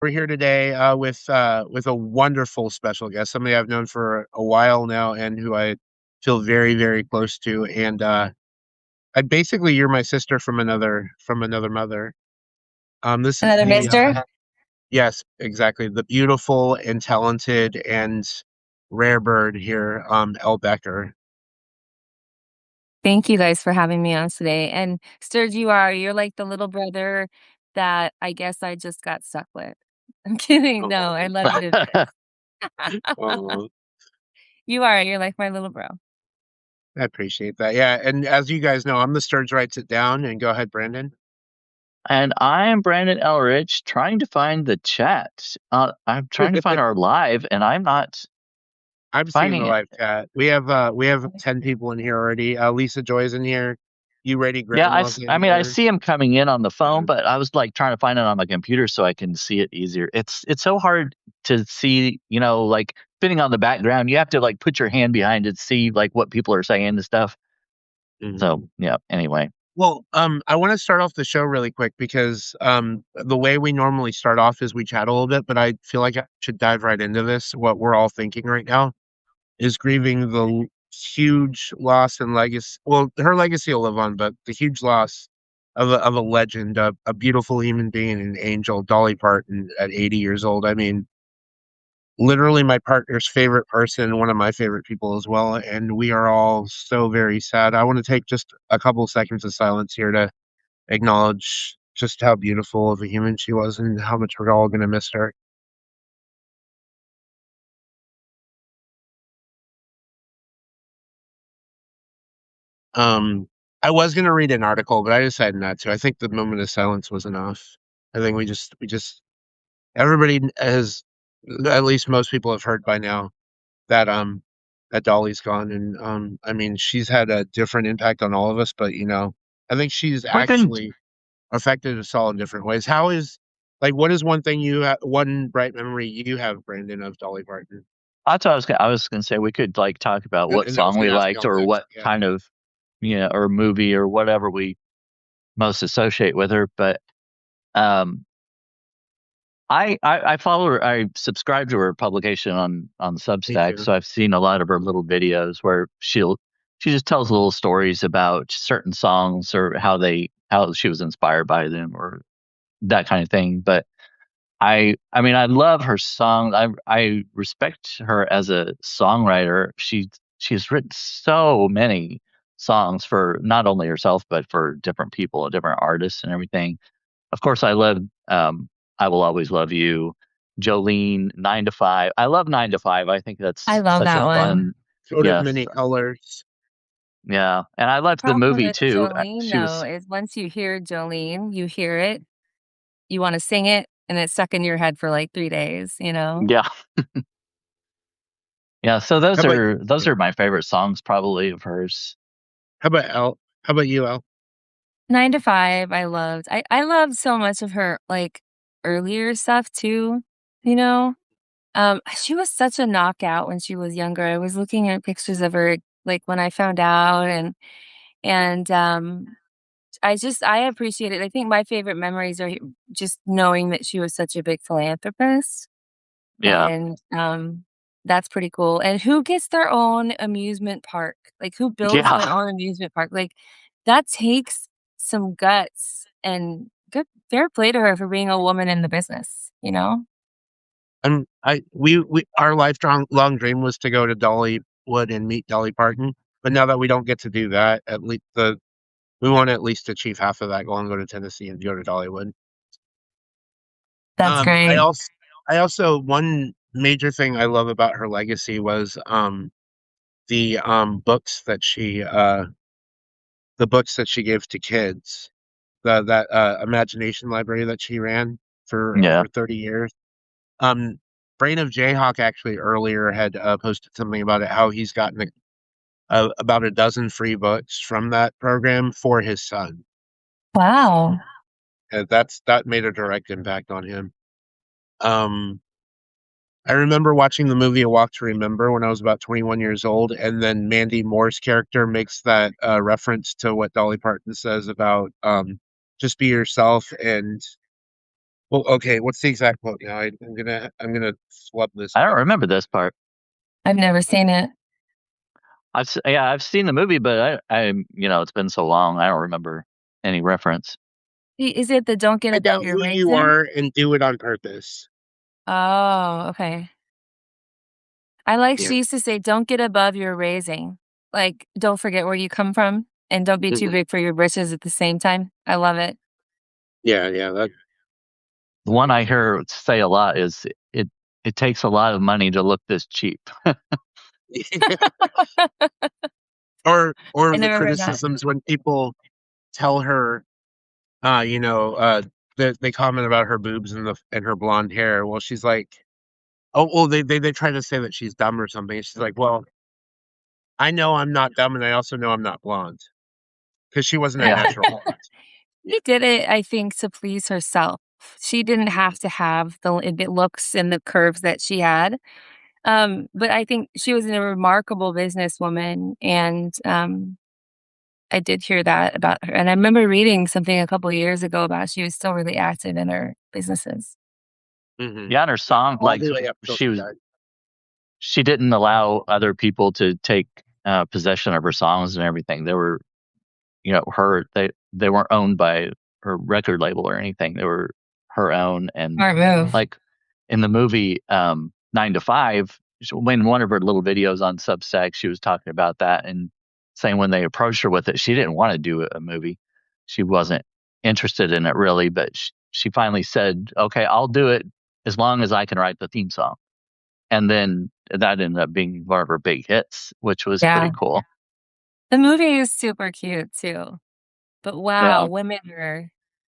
We're here today with a wonderful special guest, somebody I've known for a while now, and who I feel very, very close to. And I basically, you're my sister from another mother. This is Another the mister? yes, exactly, the beautiful and talented and rare bird here, Elle Becker. Thank you guys for having me on today. And Sturge, you're like the little brother that I guess I just got stuck with. I'm kidding. No, I Oh, love you to bits. oh, You're like my little bro. I appreciate that. Yeah, and as you guys know, I'm the Sturge writes it down. And go ahead, Brandon. And I am Brandon Elrich trying to find the chat. I'm trying to find our live and I'm not I'm seeing the finding it. live chat. We have 10 people in here already. Lisa Joy's in here. You ready, Yeah, Grandma's I in mean, I here. see him coming in on the phone, Uh, but I was like trying to find it on my computer so I can see it easier. It's so hard to see, like fitting on the background. You have to like put your hand behind it, see like what people are saying and stuff. So, mhm. yeah, anyway. Well, I want to start off the show really quick because the way we normally start off is we chat a little bit, but I feel like I should dive right into this. What we're all thinking right now is grieving the huge loss and legacy. Well, her legacy will live on, but the huge loss of a legend, a beautiful human being, an angel, Dolly Parton, at 80 years old. I mean, literally my partner's favorite person, one of my favorite people as well, and we are all so very sad. I want to take just a couple seconds of silence here to acknowledge just how beautiful of a human she was and how much we're all going to miss her. Um, I was going to read an article, but I decided not to. I think the moment of silence was enough. I think we just, everybody has, at least most people have heard by now that, that Dolly's gone. And, I mean, she's had a different impact on all of us, but, I think she's We can actually affected us all in different ways. Like, what is one thing one bright memory you have, Brandon, of Dolly Parton? I thought I was gonna say we could like talk about what And I was song going we to ask liked y'all or next. what Yeah. kind of or movie or whatever we most associate with her. But um I follow her. I subscribe to her publication on Me Substack, too. so I've seen a lot of her little videos where she just tells little stories about certain songs or how she was inspired by them or that kind of thing. But I mean I love her songs. I respect her as a songwriter. She's written so many songs for not only herself but for different people, different artists and everything. Of course, I love I Will Always Love You, Jolene, 9 to 5. I love 9 to 5. I think I that's love such a that fun, one. Coat of yes. many colors. Yeah. And I loved the Problem movie with too. Jolene She though was, is once you hear Jolene, you hear it, you want to sing it, and it's stuck in your head for like 3 days, you know? yeah. Yeah. So How about those are my favorite songs probably of hers. how about Al? How about you, Al? 9 to 5, I loved. I loved so much of her like earlier stuff too, you know? She was such a knockout when she was younger. I was looking at pictures of her like when I found out and I appreciate it. I think my favorite memories are just knowing that she was such a big philanthropist Yeah. and that's pretty cool. And who gets their own amusement park? Like who builds Yeah. their own amusement park? Like that takes some guts and good fair play to her for being a woman in the business, you know? We our lifelong long dream was to go to Dollywood and meet Dolly Parton, but now that we don't get to do that, at least we want to at least achieve half of that goal and go to Tennessee and go to Dollywood. That's Um, I great. also I also one major thing I love about her legacy was the books that she gave to kids. That imagination library that she ran for Yeah. over 30 years. Um, Brain of Jayhawk actually earlier had posted something about it, how he's gotten about a dozen free books from that program for his son. Wow. That made a direct impact on him. Um, I remember watching the movie A Walk to Remember when I was about 21 years old, and then Mandy Moore's character makes that reference to what Dolly Parton says about just be yourself, and Well, okay. What's the exact quote now? I'm gonna flub this. I don't remember this part. I've never seen it. I've seen the movie, but I it's been so long, I don't remember any reference. Is it the "Don't get I above doubt your who you raisin"? are and do it on purpose. Oh, okay. I like Yeah. she used to say, "Don't get above your raising." Like, don't forget where you come from and don't be too Mhm. big for your britches at the same time. I love it. Yeah. That. The one I hear say a lot is it takes a lot of money to look this cheap. or I the never heard that. criticisms when people tell her, uh, you know, uh, they comment about her boobs and her blonde hair. Well, she's like, oh, well, they try to say that she's dumb or something. She's like, well, I know I'm not dumb, and I also know I'm not blonde because she wasn't a Yeah. natural blonde. She did it, I think, to please herself. She didn't have to have the looks and the curves that she had. But I think she was a remarkable businesswoman, and, I did hear that about her, and I remember reading something a couple years ago about she was still really active in her businesses. Hmm. Yeah, and her song, All like the way up till she died. she didn't allow other people to take possession of her songs and everything. They were, they weren't owned by her record label or anything. They were her own. And Smart move. like in the movie 9 to 5, when one of her little videos on Substack, she was talking about that and saying when they approached her with it, she didn't want to do a movie. She wasn't interested in it really, but she finally said, "Okay, I'll do it as long as I can write the theme song." And then that ended up being one of her big hits, which was Yeah. pretty cool. The movie is super cute too. But wow, Yeah.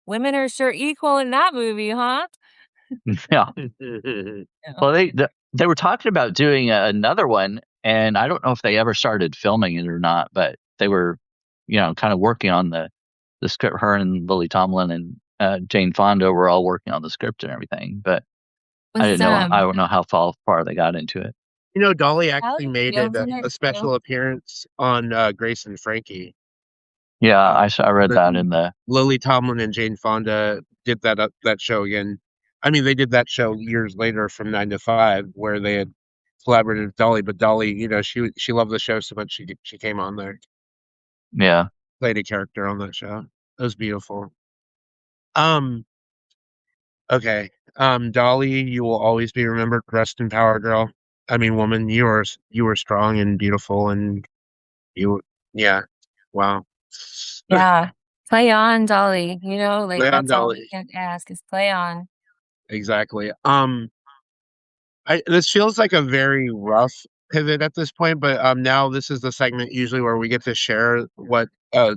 women are sure equal in that movie, huh? Yeah. Yeah. Well, they were talking about doing another one, and I don't know if they ever started filming it or not, but they were, kind of working on the script. Her and Lily Tomlin and Jane Fonda were all working on the script and everything, but Was, I don't know how far they got into it. Dolly actually Ally made Fields it in a it special too? appearance on Grace and Frankie. Yeah, Uh, I read that in then the Lily Tomlin and Jane Fonda did that show again. I mean, they did that show years later from 9 to 5, where they had collaborated with Dolly. But Dolly, she loved the show so much she came on there, yeah. played a character on that show. It was beautiful. Um, okay. Dolly, you will always be remembered. Rest in power, girl. I mean, woman, you were strong and beautiful, and you, yeah, wow. Yeah. Play on, Dolly, like, Leon that's all we Dolly, can ask is play on. exactly. This feels like a very rough pivot at this point, but now this is the segment usually where we get to share what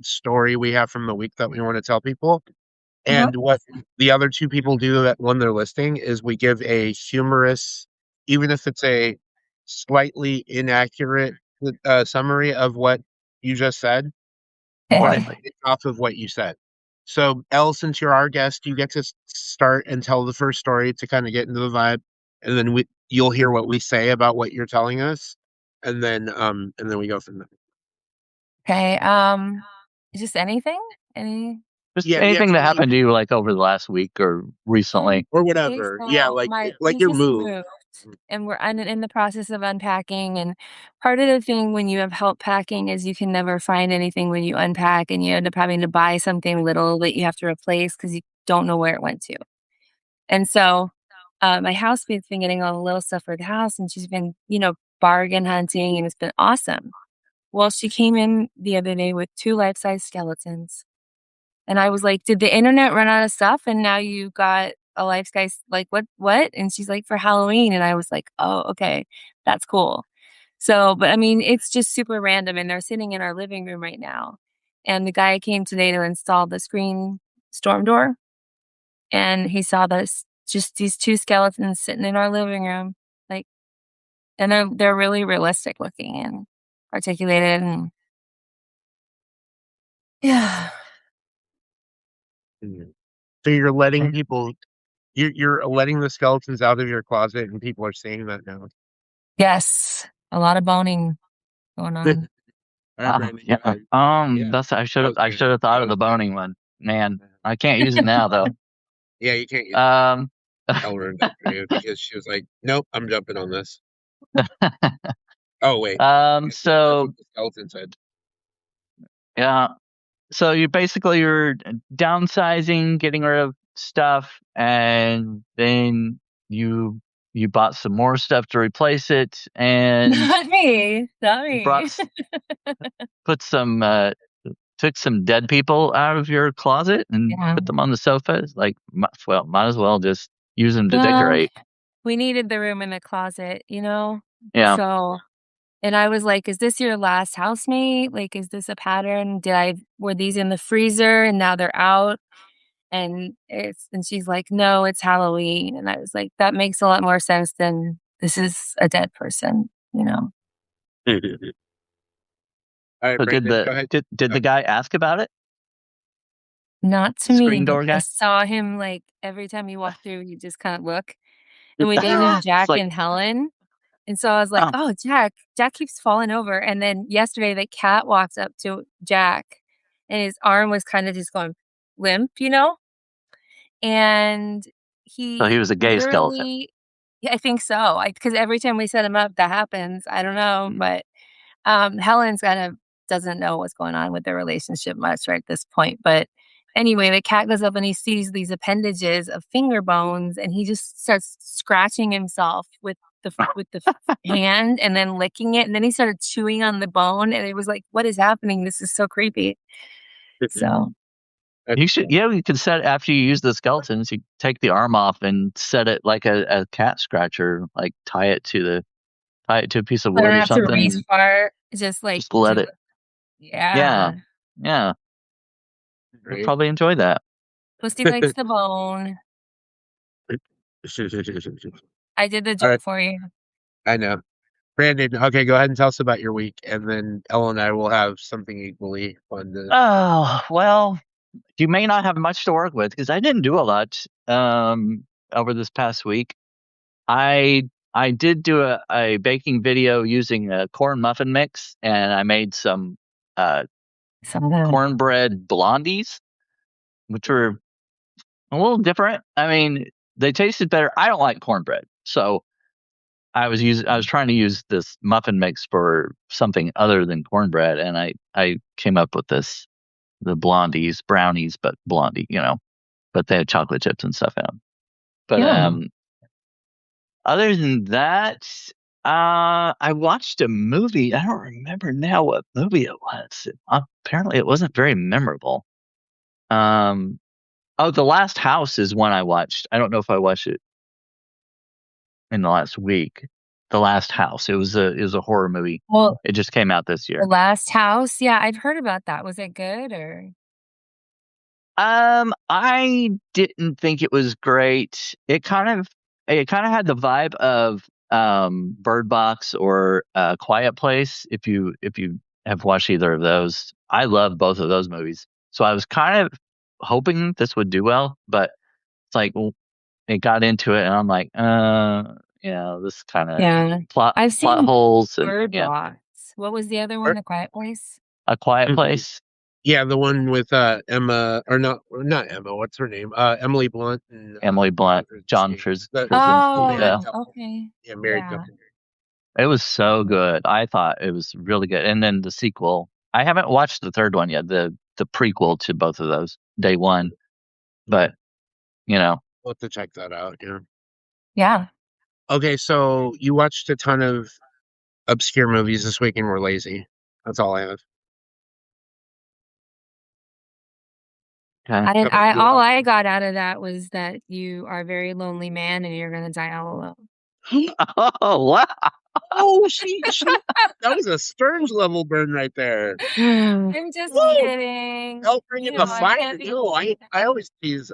story we have from the week that we want to tell people. Uh-huh. And what the other two people do that when they're listing is we give a humorous, even if it's a slightly inaccurate summary of what you just said, but Okay. it's based off of what you said. So, Elle, since you're our guest, you get to start and tell the first story to kind of get into the vibe, and then you'll hear what we say about what you're telling us, and then we go from there. Okay, just anything? Any Just Yeah, yeah, anything that any happened to you like over the last week or recently. or Okay, whatever. Yeah, so my like we your just move. moved, and we're in the process of unpacking, and part of the thing when you have help packing is you can never find anything when you unpack, and you end up having to buy something little that you have to replace because you don't know where it went to. And so, my housemate's been getting all the little stuff for the house, and she's been, bargain hunting, and it's been awesome. Well, she came in the other day with 2 life-size skeletons. And I was like, "Did the internet run out of stuff and now you got a life size like, what?" And she's like, "For Halloween." And I was like, "Oh, okay. That's cool." So, but I mean, it's just super random, and they're sitting in our living room right now. And the guy came today to install the screen storm door, and he saw this just these 2 skeletons sitting in our living room, like, and they're really realistic looking and articulated, and yeah. Mhm. So you're letting people, you're letting the skeletons out of your closet, and people are seeing that now. Yes, a lot of boning going on. All right, Brandon, go Yeah. ahead. Yeah, That's that was I good. should have thought That of was the good. boning one. Man, I can't use it now though. Yeah, you can't use Um, Elle ruined it for you because she was like, "Nope, I'm jumping on this." Oh wait, that's so what the skeleton said. yeah, so you're downsizing, getting rid of stuff, and then you you bought some more stuff to replace it, and Not me. Not brought me. s- put some took some dead people out of your closet and Yeah. put them on the sofa. It's like, well, might as well just use them to Well, decorate. we needed the room in the closet, you know? Yeah. So and I was like, "Is this your last housemate? Like, is this a pattern? Were these in the freezer and now they're out?" And she's like, "No, it's Halloween." And I was like, "That makes a lot more sense than this is a dead person," you know? All right, So did Brandon, the go ahead. did the guy ask about it? Not to The me, screen but door I guy? saw him, like, every time he walked through, he'd just kinda look, and we named him It's Jack like, and Helen, and so I was like, oh, "Oh, Jack." Jack keeps falling over, and then yesterday, the cat walks up to Jack, and his arm was kinda just going limp, you know? And so he he was a gay skeleton. literally yeah, I think so, because every time we set him up, that happens, I don't know, Mm. but, Helen's kind of doesn't know what's going on with their relationship much right at this point, but anyway, the cat goes up and he sees these appendages of finger bones, and he just starts scratching himself with the hand and then licking it, and then he started chewing on the bone, and it was like, "What is happening? This is so creepy." So, You should, yeah, you can set after you use the skeletons, you take the arm off and set it like a cat scratcher, like tie it to a piece of I wood don't or have to something, reach and far, just, like, just let do it. it. Yeah, Yeah. yeah, you'll Right. probably enjoy that. Pussy likes the bone. I did the All right, joke for you. I know. Brandon, okay, go ahead and tell us about your week, and then Elle and I will have something equally fun to. Oh, well, you may not have much to work with because I didn't do a lot over this past week. I did do a baking video using a corn muffin mix, and I made some uh, Some good. cornbread blondies, which were a little different. I mean, they tasted better. I don't like cornbread, so I was trying to use this muffin mix for something other than cornbread, and I came up with the blondies, brownies, but blondie, but they had chocolate chips and stuff in them. But Yeah. other than that, I watched a movie. I don't remember now what movie it was. Apparently, it wasn't very memorable. Um, oh, The Last House is one I watched. I don't know if I watched it in the last week. The Last House. It was a horror movie. Well, It just came out this The year. Last House, yeah, I've heard about that. Was it good or I didn't think it was great. It kind of had the vibe of Bird Box or Quiet Place. If you have watched either of those, I love both of those movies. So I was kind of hoping this would do well, but it's like, well, it got into it, and I'm like, this kind of Yeah. plot I've plot seen holes, and Bird yeah, Box. What was the other one? Or- The Quiet Place? A Quiet Place. Yeah, the one with Emma, or not Emma. What's her name? Emily Blunt and Emily Blunt, John the Krasinski. married Yeah. Oh, couple. okay. Yeah, married Yeah. couple. It was so good. I thought it was really good. And then the sequel. I haven't watched the third one yet. The prequel to both of those, Day One. But We'll have to check that out. Yeah. Yeah. Okay, so you watched a ton of obscure movies this week and we're lazy. That's all I have. okay. I How didn't about I you? all I got out of that was that you are a very lonely man and you're gonna die all alone. Oh wow! Oh, that was a Stearns level burn right there. I'm just Woo! kidding. Help bring You in know, the I fire. can't be No, I always tease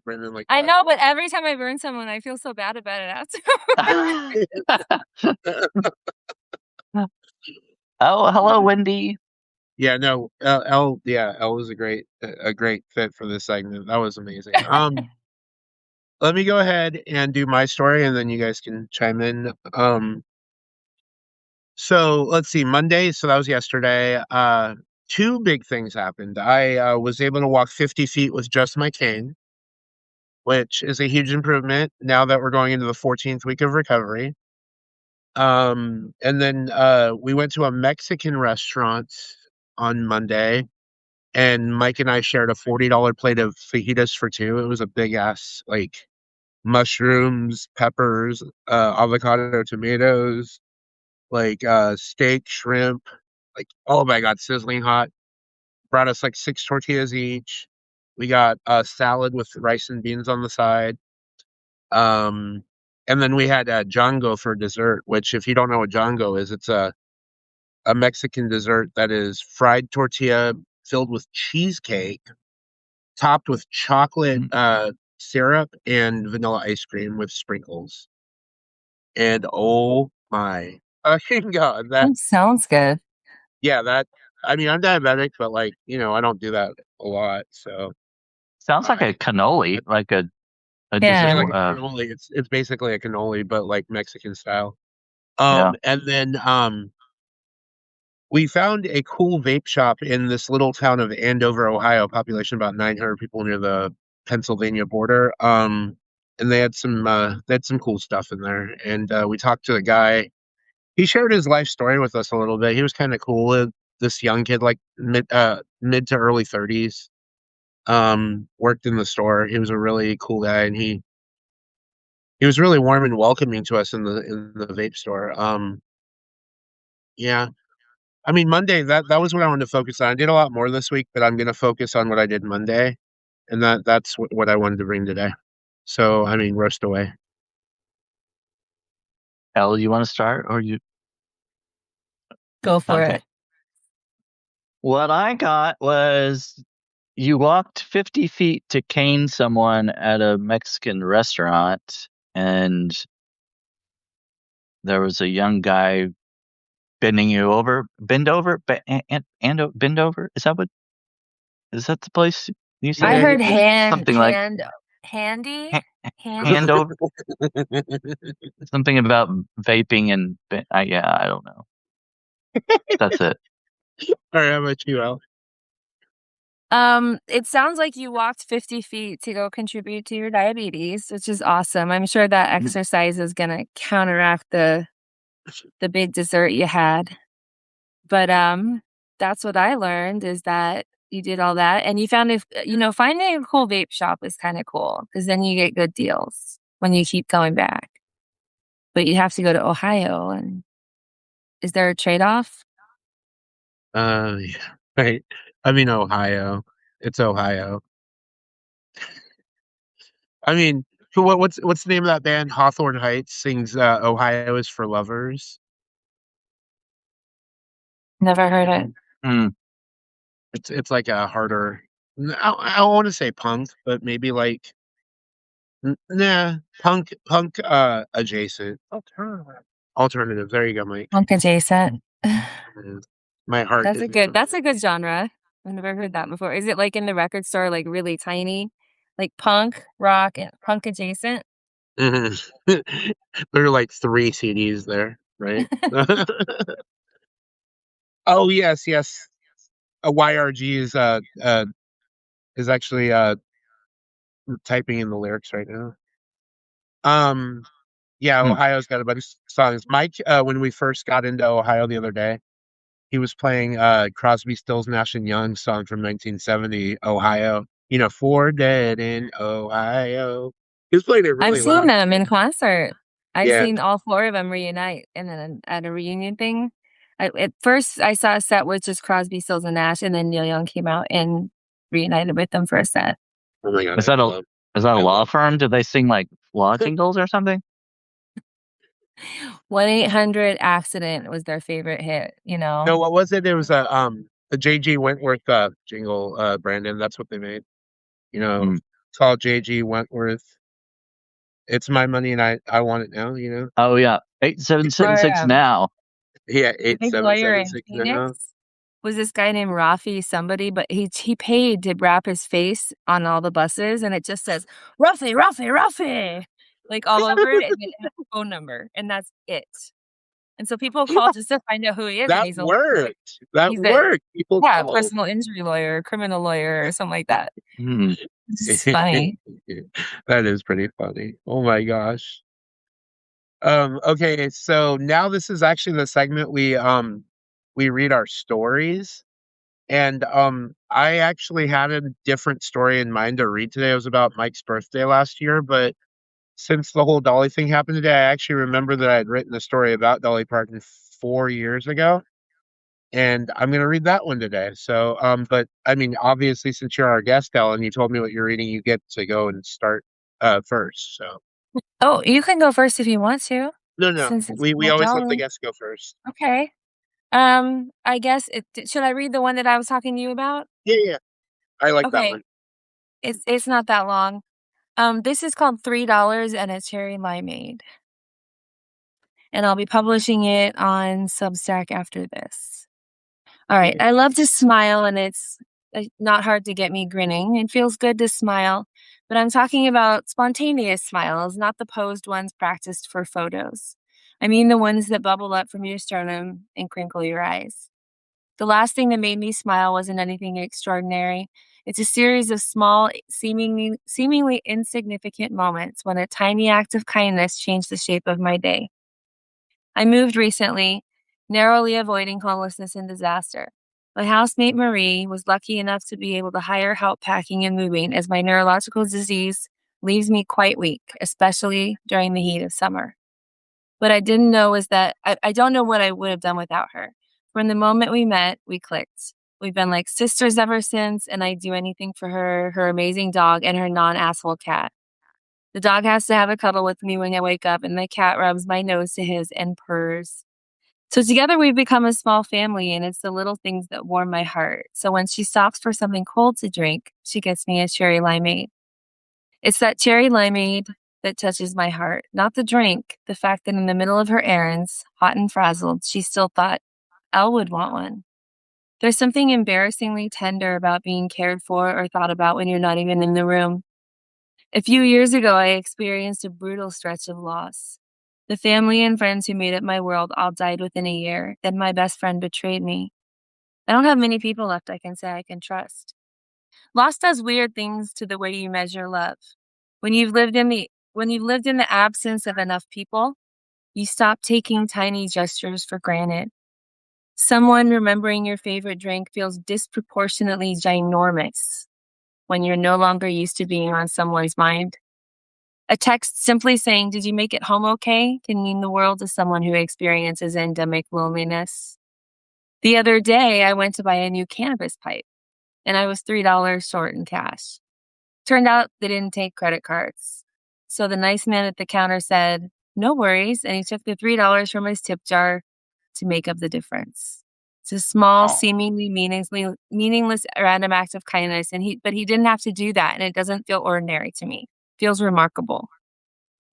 Brendan like I that. know, but every time I burn someone, I feel so bad about it afterwards. Oh, hello, Wendy. Yeah, no, Elle was a great fit for this segment. That was amazing. Let me go ahead and do my story, and then you guys can chime in. So let's see, Monday. So that was yesterday. Two big things happened. I was able to walk 50 feet with just my cane. which is a huge improvement now that we're going into the 14th week of recovery. And then we went to a Mexican restaurant on Monday, and Mike and I shared a $40 plate of fajitas for two. It was a big ass, like, mushrooms, peppers, avocado, tomatoes, like steak, shrimp, like, oh my god, sizzling hot. Brought us like 6 tortillas each. We got a salad with rice and beans on the side. Um, and then we had jango for dessert, which, if you don't know what jango is, it's a Mexican dessert that is fried tortilla filled with cheesecake, topped with chocolate syrup and vanilla ice cream with sprinkles. And oh my fucking god, that sounds good. yeah, that I mean, I'm diabetic, but, like, I don't do that a lot, so Sounds like a cannoli, like a Yeah. like dessert. a cannoli. It's basically a cannoli, but like Mexican style. Yeah. And then we found a cool vape shop in this little town of Andover, Ohio, population about 900 people near the Pennsylvania border. And they had some cool stuff in there. And we talked to the guy. He shared his life story with us a little bit. He was kind of cool. This young kid, like mid to early 30s, worked in the store. He was a really cool guy, and he was really warm and welcoming to us in the vape store. Yeah. I mean, Monday, that was what I wanted to focus on. I did a lot more this week, but I'm gonna focus on what I did Monday, and that's what I wanted to bring today. So, I mean, roast away. Elle, you want to start, or you? Go for Okay. it. What I got was you walked 50 feet to cane someone at a Mexican restaurant, and there was a young guy bend over. Bend over. Is that the place you said? I heard Something like handy. hand over. Something about vaping and yeah, I don't know. That's it. All right, how about you, Al? It sounds like you walked 50 feet to go contribute to your diabetes, which is awesome. I'm sure that exercise is gonna counteract the big dessert you had. But that's what I learned, is that you did all that and you found finding a cool vape shop is kind of cool, because then you get good deals when you keep going back. But you have to go to Ohio, and is there a trade-off? Yeah, right. I mean, Ohio. It's Ohio. I mean, so what's the name of that band? Hawthorne Heights sings "Ohio is for Lovers." Never heard it. It's like a harder. I don't want to say punk, but maybe like nah, punk adjacent. Alternative. There you go, Mike. Punk adjacent. My heart. That's a good genre. I've never heard that before. Is it like in the record store, like really tiny? Like punk, rock, and punk adjacent? There are like 3 CDs there, right? Oh yes. A YRG is actually typing in the lyrics right now. Yeah, Ohio's got a bunch of songs. Mike, when we first got into Ohio the other day, he was playing Crosby, Stills, Nash and Young's song from 1970, Ohio. For Dead in Ohio. He was playing it really I've seen loud. them in concert. I've Yeah. seen all 4 of them reunite, and then at a reunion thing. At first, I saw a set with just Crosby, Stills, and Nash, and then Neil Young came out and reunited with them for a set. Oh my god. Is that a law firm? Did they sing like law jingles or something? 1-800-ACCIDENT was their favorite hit, No, what was it? It was a JG Wentworth jingle, Brandon. That's what they made. It's called JG Wentworth. It's my money and I want it now, Oh yeah. 8776 now. Yeah, The big lawyer in 8776 now. Phoenix was this guy named Rafi somebody, but he paid to wrap his face on all the buses, and it just says Ruffy, Ruffy, Ruffy, like all over it, and then it has a phone number, and that's it. And so people call just to find out who he is. That and he's worked. That he's worked. People a called. personal injury lawyer, criminal lawyer, or something like that. It's funny. That is pretty funny. Oh my gosh. Okay, so now this is actually the segment we read our stories. And I actually had a different story in mind to read today. It was about Mike's birthday last year, but since the whole Dolly thing happened today, I actually remember that I had written a story about Dolly Parton 4 years ago, and I'm gonna read that one today. So, but I mean, obviously, since you're our guest, Ellen, you told me what you're reading, you get to go and start first. So, Oh, you can go first if you want to, no, no, since it's we about always let the Dolly. guests go first. Okay. I guess should I read the one that I was talking to you about? Yeah, yeah, I like that Okay. one. It's not that long. This is called $3 and a Cherry Limeade, and I'll be publishing it on Substack after this. All right. I love to smile, and it's not hard to get me grinning. It feels good to smile, but I'm talking about spontaneous smiles, not the posed ones practiced for photos. I mean the ones that bubble up from your sternum and crinkle your eyes. The last thing that made me smile wasn't anything extraordinary. It's a series of small, seemingly insignificant moments when a tiny act of kindness changed the shape of my day. I moved recently, narrowly avoiding homelessness and disaster. My housemate Marie was lucky enough to be able to hire help packing and moving as my neurological disease leaves me quite weak, especially during the heat of summer. What I didn't know is that I don't know what I would have done without her. From the moment we met, we clicked. We've been like sisters ever since, and I'd do anything for her, her amazing dog, and her non asshole cat. The dog has to have a cuddle with me when I wake up, and the cat rubs my nose to his and purrs. So together we've become a small family, and it's the little things that warm my heart. So when she stops for something cold to drink, she gets me a cherry limeade. It's that cherry limeade that touches my heart, not the drink, the fact that in the middle of her errands, hot and frazzled, she still thought, Elle would want one. There's something embarrassingly tender about being cared for or thought about when you're not even in the room. A few years ago, I experienced a brutal stretch of loss. The family and friends who made up my world all died within a year, then my best friend betrayed me. I don't have many people left I can say I can trust. Loss does weird things to the way you measure love. When you've lived in the absence of enough people, you stop taking tiny gestures for granted. Someone remembering your favorite drink feels disproportionately ginormous when you're no longer used to being on someone's mind. A text simply saying, "Did you make it home okay?" can mean the world to someone who experiences endemic loneliness. The other day, I went to buy a new cannabis pipe, and I was $3 short in cash. Turned out they didn't take credit cards. So the nice man at the counter said, "No worries," and he took the $3 from his tip jar to make up the difference. It's a small, Oh, seemingly meaningless random act of kindness, but he didn't have to do that, and it doesn't feel ordinary to me. It feels remarkable.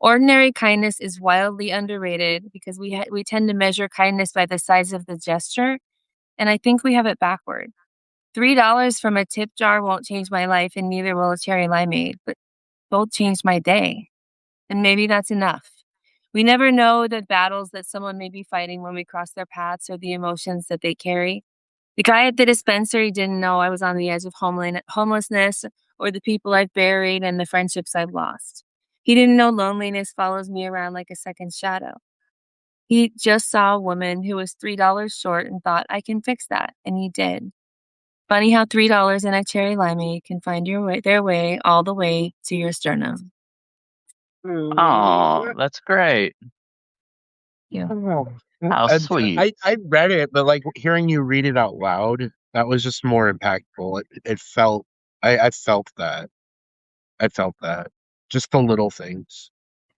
Ordinary kindness is wildly underrated because we tend to measure kindness by the size of the gesture, and I think we have it backward. $3 from a tip jar won't change my life, and neither will a cherry limeade, but both changed my day. And maybe that's enough. We never know the battles that someone may be fighting when we cross their paths or the emotions that they carry. The guy at the dispensary didn't know I was on the edge of homelessness or the people I've buried and the friendships I've lost. He didn't know loneliness follows me around like a second shadow. He just saw a woman who was $3 short and thought, I can fix that. And he did. Funny how $3 and a cherry limeade can find their way all the way to your sternum. oh, that's great. Yeah. Oh, How and sweet. I read it, but like hearing you read it out loud, that was just more impactful. It felt I felt that. I felt that. Just the little things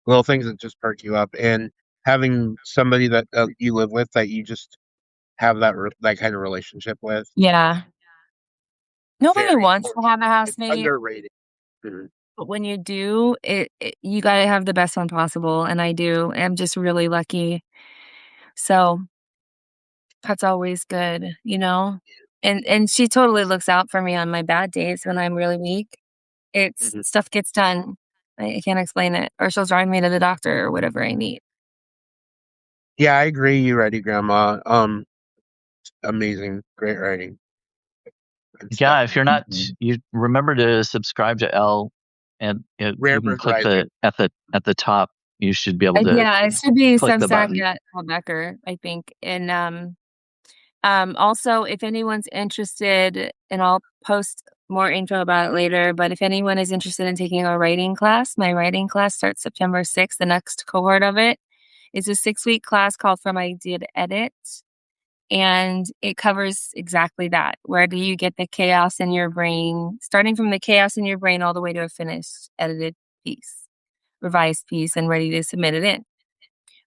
that just perk you up, and having somebody that you live with that you just have that kind of relationship with. Yeah. Nobody Very wants to important. have a It's housemate, underrated. Mhm. but when you do, you got to have the best one possible. And I do. I'm just really lucky. So that's always good, you know? And she totally looks out for me on my bad days when I'm really weak. It's Mhm. stuff gets done. I can't explain it. Or she'll drive me to the doctor or whatever I need. Yeah, I agree. You ready, Grandma? Amazing, great writing. It's Yeah, if you're not, definitely you remember to subscribe to Elle, and Rare you can Bird click Rising. at the top. You should be able to Yeah, it should be click the Substack button. at Paul Becker, I think. And also, if anyone's interested, and I'll post more info about it later, but if anyone is interested in taking a writing class, my writing class starts September 6th. The next cohort of it is a 6-week class called From Idea to Edit. And it covers exactly that. Where do you get the chaos in your brain, starting from the chaos in your brain all the way to a finished, edited piece, revised piece, and ready to submit it in.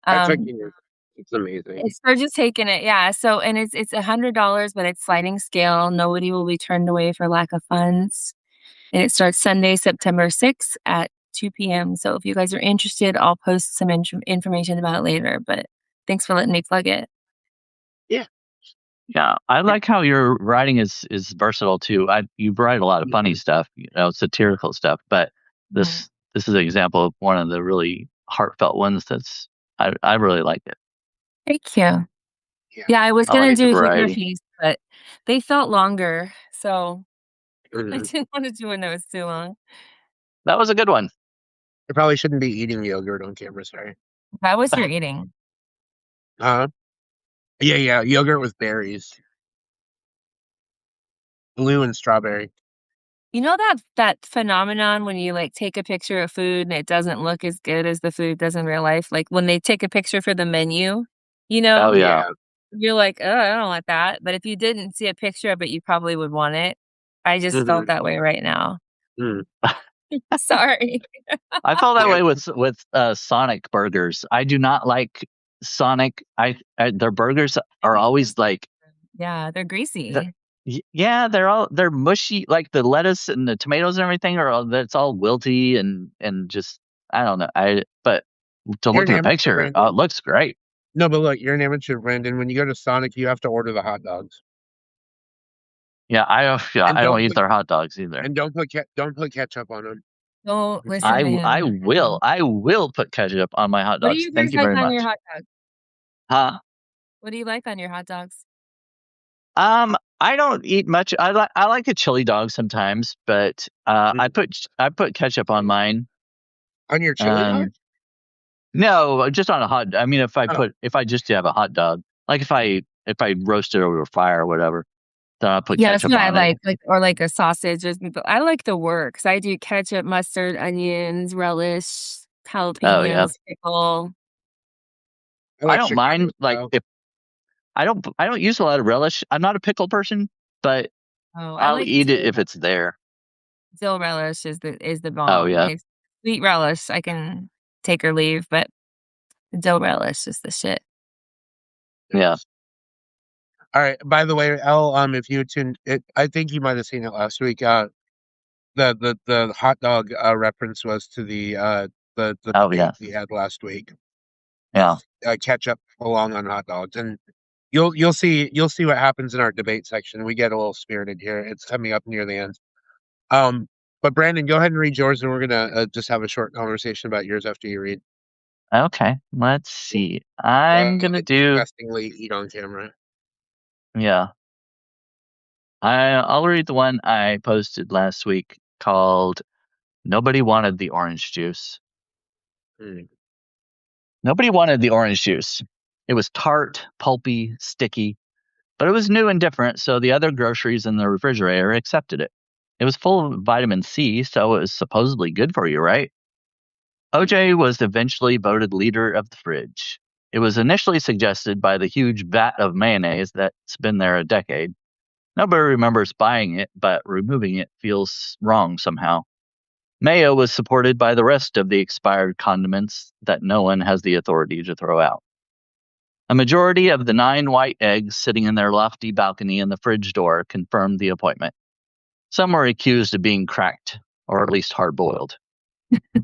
I'm checking it. It's amazing. It's for just taking it, yeah. So, and it's $100, but it's sliding scale. Nobody will be turned away for lack of funds. And it starts Sunday, September 6th at 2 p.m. So if you guys are interested, I'll post some information about it later. But thanks for letting me plug it. Yeah. Yeah, I like how your writing is versatile too. You write a lot of funny stuff, satirical stuff, but this is an example of one of the really heartfelt ones. I really like it. Thank you. Yeah. Yeah, I was I gonna like the do humor variety. piece, but they felt longer, so I Mhm. didn't want to do one that was too long. That was a good one. I probably shouldn't be eating yogurt on camera. Sorry. That was your eating. Yeah, yogurt with berries, blue and strawberry. You know that phenomenon when you, like, take a picture of food and it doesn't look as good as the food does in real life? Like, when they take a picture for the menu, Oh yeah. you're like, "Oh, I don't want that," but if you didn't see a picture of it, you probably would want it. I just felt that way right now. Mm. Sorry. I felt that Yeah. way with Sonic burgers. I do not like Sonic. Their burgers are always like, Yeah, they're greasy. yeah, they're mushy. Like the lettuce and the tomatoes and everything that's all wilty and just, I don't know. But to You're look an at the amateur, picture, it Brandon. looks great. No, but look, you're an amateur, Brandon. When you go to Sonic, you have to order the hot dogs. Yeah, I And don't don't eat put their hot dogs either. and don't put ketchup on them. Don't listen to I him. will put ketchup on my hot What do dogs. you Thank guys you like very on your much. hot dogs? Huh? What do you like on your hot dogs? I don't eat much. I like a chili dog sometimes, but I put ketchup on mine. On your chili dog? No, just on a hot. I mean, Oh. if I just have a hot dog, like if I roast it over a fire or whatever, then I put Yeah, that's ketchup what I on it. like, or like a sausage. But I like the works. I do ketchup, mustard, onions, relish, Oh yeah, jalapenos, pickle. I I like don't Chicago mind. Like style. if I don't use a lot of relish. I'm not a pickle person, but Oh, I I'll like eat it dill. if it's there. Dill relish is the Oh bomb. yeah, It's sweet relish. I can take or leave, but dill relish is the shit. yeah. All right. By the way, Elle, if you tuned it, I think you might have seen it last week. The hot dog reference was to the Oh debate yeah, we had last week yeah. with ketchup along on hot dogs, and you'll see what happens in our debate section. We get a little spirited here. It's coming up near the end. Um, but Brandon, go ahead and read yours, and we're gonna just have a short conversation about yours after you read. Okay, let's see. I'm gonna do. Disgustingly eat on camera. Yeah. I'll read the one I posted last week called Nobody Wanted the Orange Juice. Mm. Nobody wanted the orange juice. It was tart, pulpy, sticky, but it was new and different, so the other groceries in the refrigerator accepted it. It was full of vitamin C, so it was supposedly good for you, right? OJ was eventually voted leader of the fridge. It was initially suggested by the huge vat of mayonnaise that's been there a decade. Nobody remembers buying it, but removing it feels wrong somehow. Mayo was supported by the rest of the expired condiments that no one has the authority to throw out. A majority of the 9 white eggs sitting in their lofty balcony in the fridge door confirmed the appointment. Some were accused of being cracked, or at least hard boiled.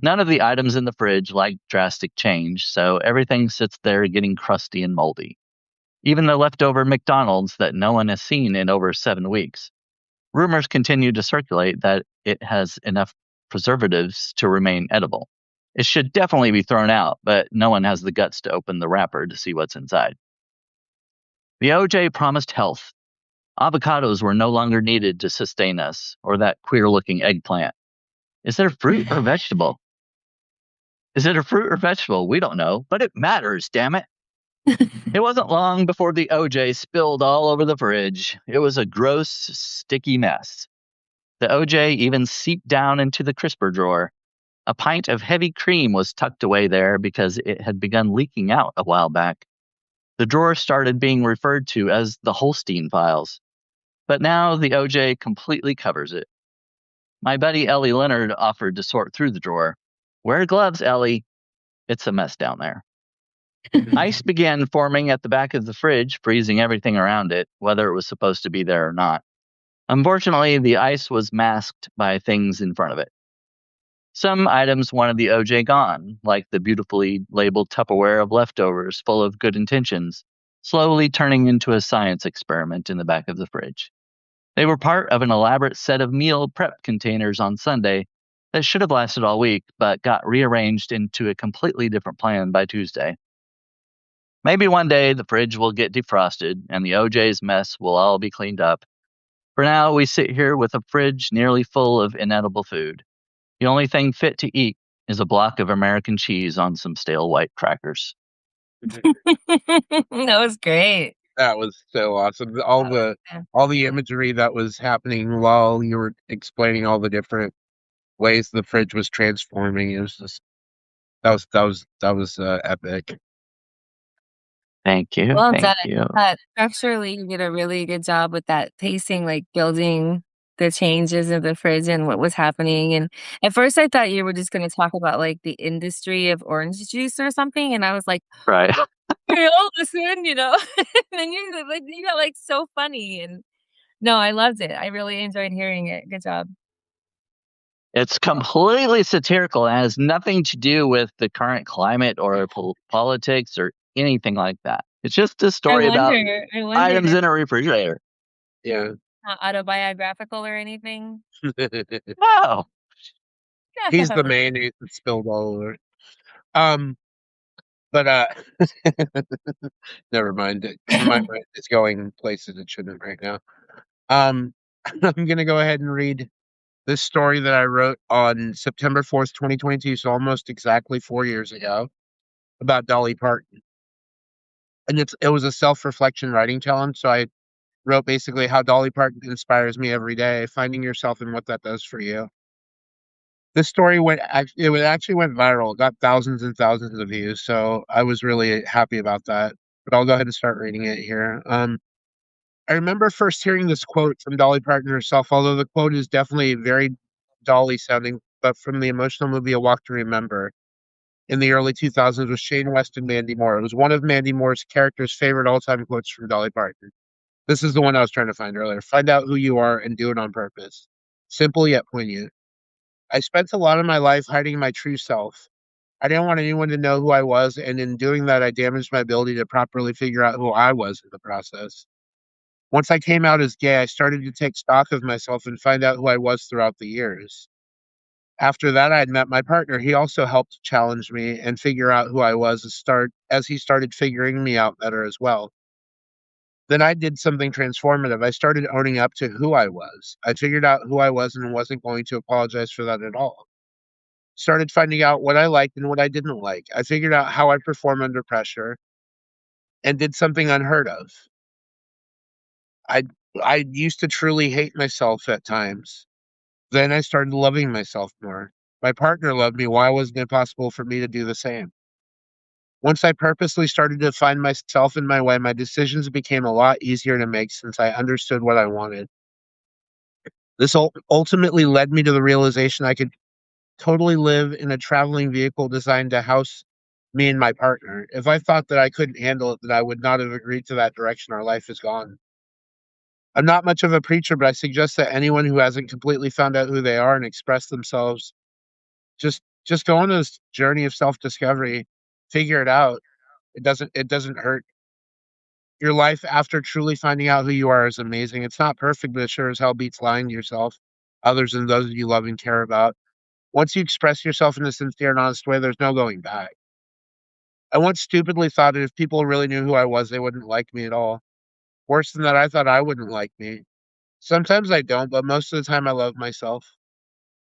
None of the items in the fridge like drastic change, so everything sits there getting crusty and moldy. Even the leftover McDonald's that no one has seen in over 7 weeks. Rumors continue to circulate that it has enough preservatives to remain edible. It should definitely be thrown out, but no one has the guts to open the wrapper to see what's inside. The OJ promised health. Avocados were no longer needed to sustain us, or that queer-looking eggplant. Is it a fruit or vegetable? Is it a fruit or vegetable? We don't know, but it matters, damn it. It wasn't long before the OJ spilled all over the fridge. It was a gross, sticky mess. The OJ even seeped down into the crisper drawer. A pint of heavy cream was tucked away there because it had begun leaking out a while back. The drawer started being referred to as the Holstein files. But now the OJ completely covers it. My buddy Ellie Leonard offered to sort through the drawer. Wear gloves, Ellie. It's a mess down there. Ice began forming at the back of the fridge, freezing everything around it, whether it was supposed to be there or not. Unfortunately, the ice was masked by things in front of it. Some items wanted the OJ gone, like the beautifully labeled Tupperware of leftovers full of good intentions, slowly turning into a science experiment in the back of the fridge. They were part of an elaborate set of meal prep containers on Sunday that should have lasted all week, but got rearranged into a completely different plan by Tuesday. Maybe one day the fridge will get defrosted and the OJ's mess will all be cleaned up. For now, we sit here with a fridge nearly full of inedible food. The only thing fit to eat is a block of American cheese on some stale white crackers. That was great. That was so awesome. All the imagery that was happening while you were explaining all the different ways the fridge was transforming. It was just that was epic. Thank you. Well Thank done. you. Structurally, you did a really good job with that pacing, like building the changes of the fridge and what was happening. And at first, I thought you were just going to talk about like the industry of orange juice or something, and I was like, Right. "Real, listen," you know. And then you got like so funny, and no, I loved it. I really enjoyed hearing it. Good job. It's completely satirical. It has nothing to do with the current climate or politics or anything like that. It's just a story about I items wonder, in a refrigerator. Yeah. not autobiographical or anything. Wow. He's the mayonnaise that spilled all over it. But never mind. My mind is going places it shouldn't right now. I'm gonna go ahead and read this story that I wrote on September 4th, 2022, so almost exactly 4 years ago, about Dolly Parton. And it was a self-reflection writing challenge, so I wrote basically how Dolly Parton inspires me every day, finding yourself and what that does for you. This story actually went viral, it got thousands and thousands of views, so I was really happy about that. But I'll go ahead and start reading it here. I remember first hearing this quote from Dolly Parton herself, although the quote is definitely very Dolly sounding, but from the emotional movie A Walk to Remember in the early 2000s with Shane West and Mandy Moore. It was one of Mandy Moore's character's favorite all-time quotes from Dolly Parton. This is the one I was trying to find earlier. Find out who you are and do it on purpose. Simple yet poignant. I spent a lot of my life hiding my true self. I didn't want anyone to know who I was, and in doing that, I damaged my ability to properly figure out who I was in the process. Once I came out as gay, I started to take stock of myself and find out who I was throughout the years. After that, I had met my partner. He also helped challenge me and figure out who I was as he started figuring me out better as well. Then I did something transformative. I started owning up to who I was. I figured out who I was and wasn't going to apologize for that at all. Started finding out what I liked and what I didn't like. I figured out how I perform under pressure and did something unheard of. I I used to truly hate myself at times. Then I started loving myself more. My partner loved me. Why wasn't it possible for me to do the same? Once I purposely started to find myself in my way, my decisions became a lot easier to make since I understood what I wanted. This ultimately led me to the realization I could totally live in a traveling vehicle designed to house me and my partner. If I thought that I couldn't handle it, then I would not have agreed to that direction. Our life is gone. I'm not much of a preacher, but I suggest that anyone who hasn't completely found out who they are and expressed themselves just go on this journey of self-discovery, figure it out. It doesn't hurt. Your life after truly finding out who you are is amazing. It's not perfect, but it sure as hell beats lying to yourself, others, and those you love and care about. Once you express yourself in a sincere and honest way, there's no going back. I once stupidly thought that if people really knew who I was, they wouldn't like me at all. Worse than that, I thought I wouldn't like me. Sometimes I don't, but most of the time I love myself.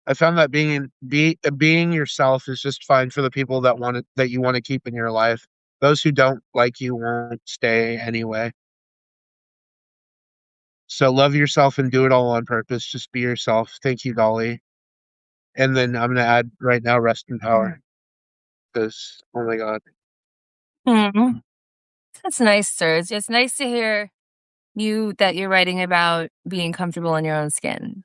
I found that being yourself is just fine for the people that you want to keep in your life. Those who don't like you won't stay anyway. So love yourself and do it all on purpose. Just be yourself. Thank you, Dolly. And then I'm gonna add right now, rest in power. Because oh my god. Hmm. That's nice, Serge. It's nice to hear that you're writing about being comfortable in your own skin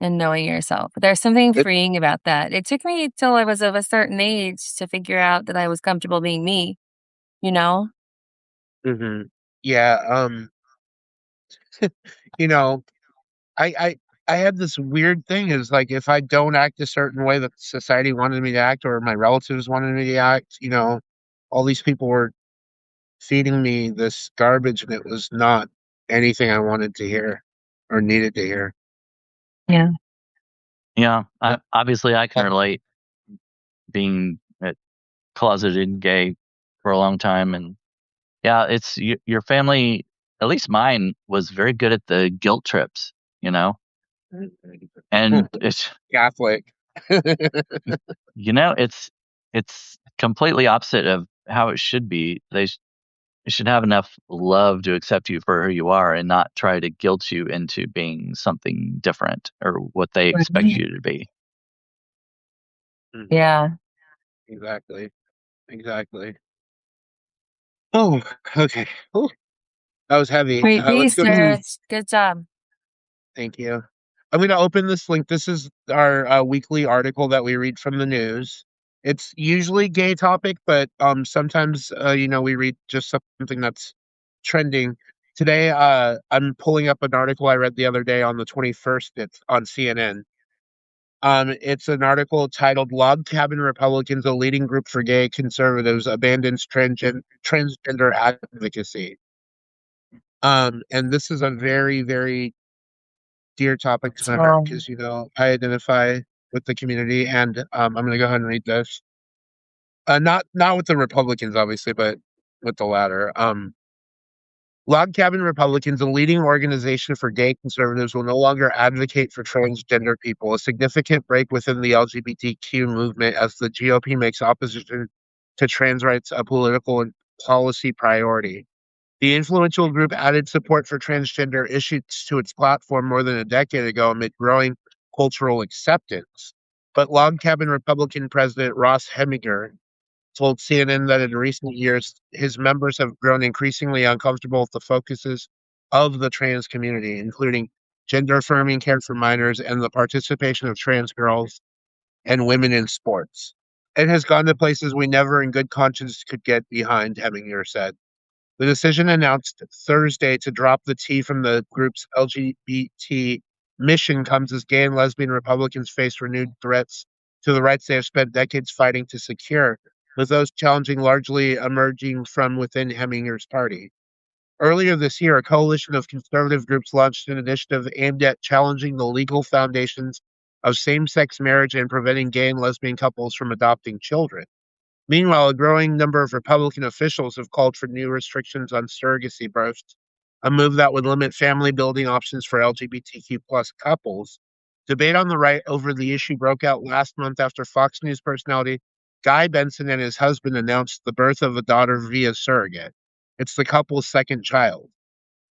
and knowing yourself. There's something It, freeing about that. It took me till I was of a certain age to figure out that I was comfortable being me, you know? mhm. Yeah, you know, I I I had this weird thing is like if I don't act a certain way that society wanted me to act or my relatives wanted me to act, all these people were feeding me this garbage and it was not anything I wanted to hear or needed to hear. Yeah. Yeah, obviously I can relate being closeted gay for a long time, and yeah, it's your family. At least mine was very good at the guilt trips, you know, and it's Catholic. it's completely opposite of how it should be. They should have enough love to accept you for who you are and not try to guilt you into being something different or what they expect Right. you to be. Mhm. Yeah. Exactly. Exactly. Oh, okay. Oh, that was heavy. Great Let's piece, go to Serge. Good job. thank you. I'm going to open this link. This is our weekly article that we read from the news. It's usually gay topic, but sometimes we read just something that's trending. Today, I'm pulling up an article I read the other day on the 21st. It's on CNN. It's an article titled "Log Cabin Republicans: A Leading Group for Gay Conservatives Abandons Transgender Advocacy." And this is a very, very dear topic to my heart So, because I identify with the community, and I'm going to go ahead and read this. Not with the Republicans, obviously, but with the latter. Log Cabin Republicans, a leading organization for gay conservatives, will no longer advocate for transgender people, a significant break within the LGBTQ movement as the GOP makes opposition to trans rights a political and policy priority. The influential group added support for transgender issues to its platform more than a decade ago amid growing cultural acceptance. But Log Cabin Republican President Ross Heminger told CNN that in recent years, his members have grown increasingly uncomfortable with the focuses of the trans community, including gender affirming care for minors and the participation of trans girls and women in sports. It has gone to places we never in good conscience could get behind, Heminger said. The decision announced Thursday to drop the T from the group's LGBT mission comes as gay and lesbian Republicans face renewed threats to the rights they have spent decades fighting to secure, with those challenging largely emerging from within Heminger's party. Earlier this year, a coalition of conservative groups launched an initiative aimed at challenging the legal foundations of same sex marriage and preventing gay and lesbian couples from adopting children. Meanwhile, a growing number of Republican officials have called for new restrictions on surrogacy births, a move that would limit family building options for LGBTQ plus couples. Debate on the right over the issue broke out last month after Fox News personality Guy Benson and his husband announced the birth of a daughter via surrogate. It's the couple's second child.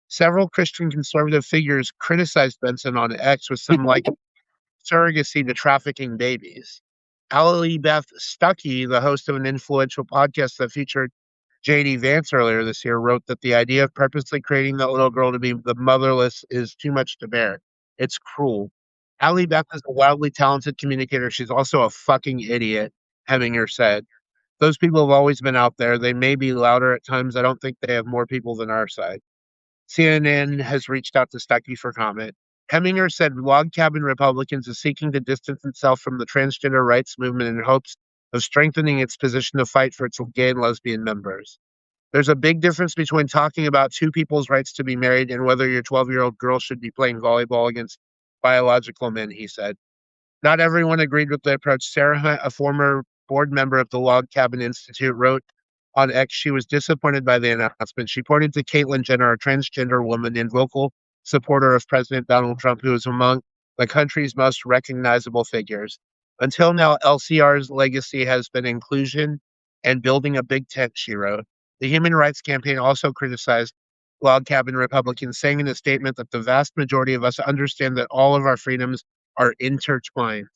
Several Christian conservative figures criticized Benson on X, with some like surrogacy to trafficking babies. Allie Beth Stuckey, the host of an influential podcast that featured JD Vance earlier this year, wrote that the idea of purposely creating that little girl to be the motherless is too much to bear. It's cruel. Allie Beth is a wildly talented communicator. She's also a fucking idiot, Heminger said. Those people have always been out there. They may be louder at times. I don't think they have more people than our side. CNN has reached out to Stuckey for comment. Heminger said Log Cabin Republicans is seeking to distance itself from the transgender rights movement in hopes of strengthening its position to fight for its gay and lesbian members. There's a big difference between talking about two people's rights to be married and whether your 12-year-old girl should be playing volleyball against biological men, he said. Not everyone agreed with the approach. Sarah Hunt, a former board member of the Log Cabin Institute, wrote On X, she was disappointed by the announcement. She pointed to Caitlyn Jenner, a transgender woman and vocal supporter of President Donald Trump, who is among the country's most recognizable figures. Until now, LCR's legacy has been inclusion and building a big tent, she wrote. The Human Rights Campaign also criticized Log Cabin Republicans, saying in a statement that the vast majority of us understand that all of our freedoms are intertwined.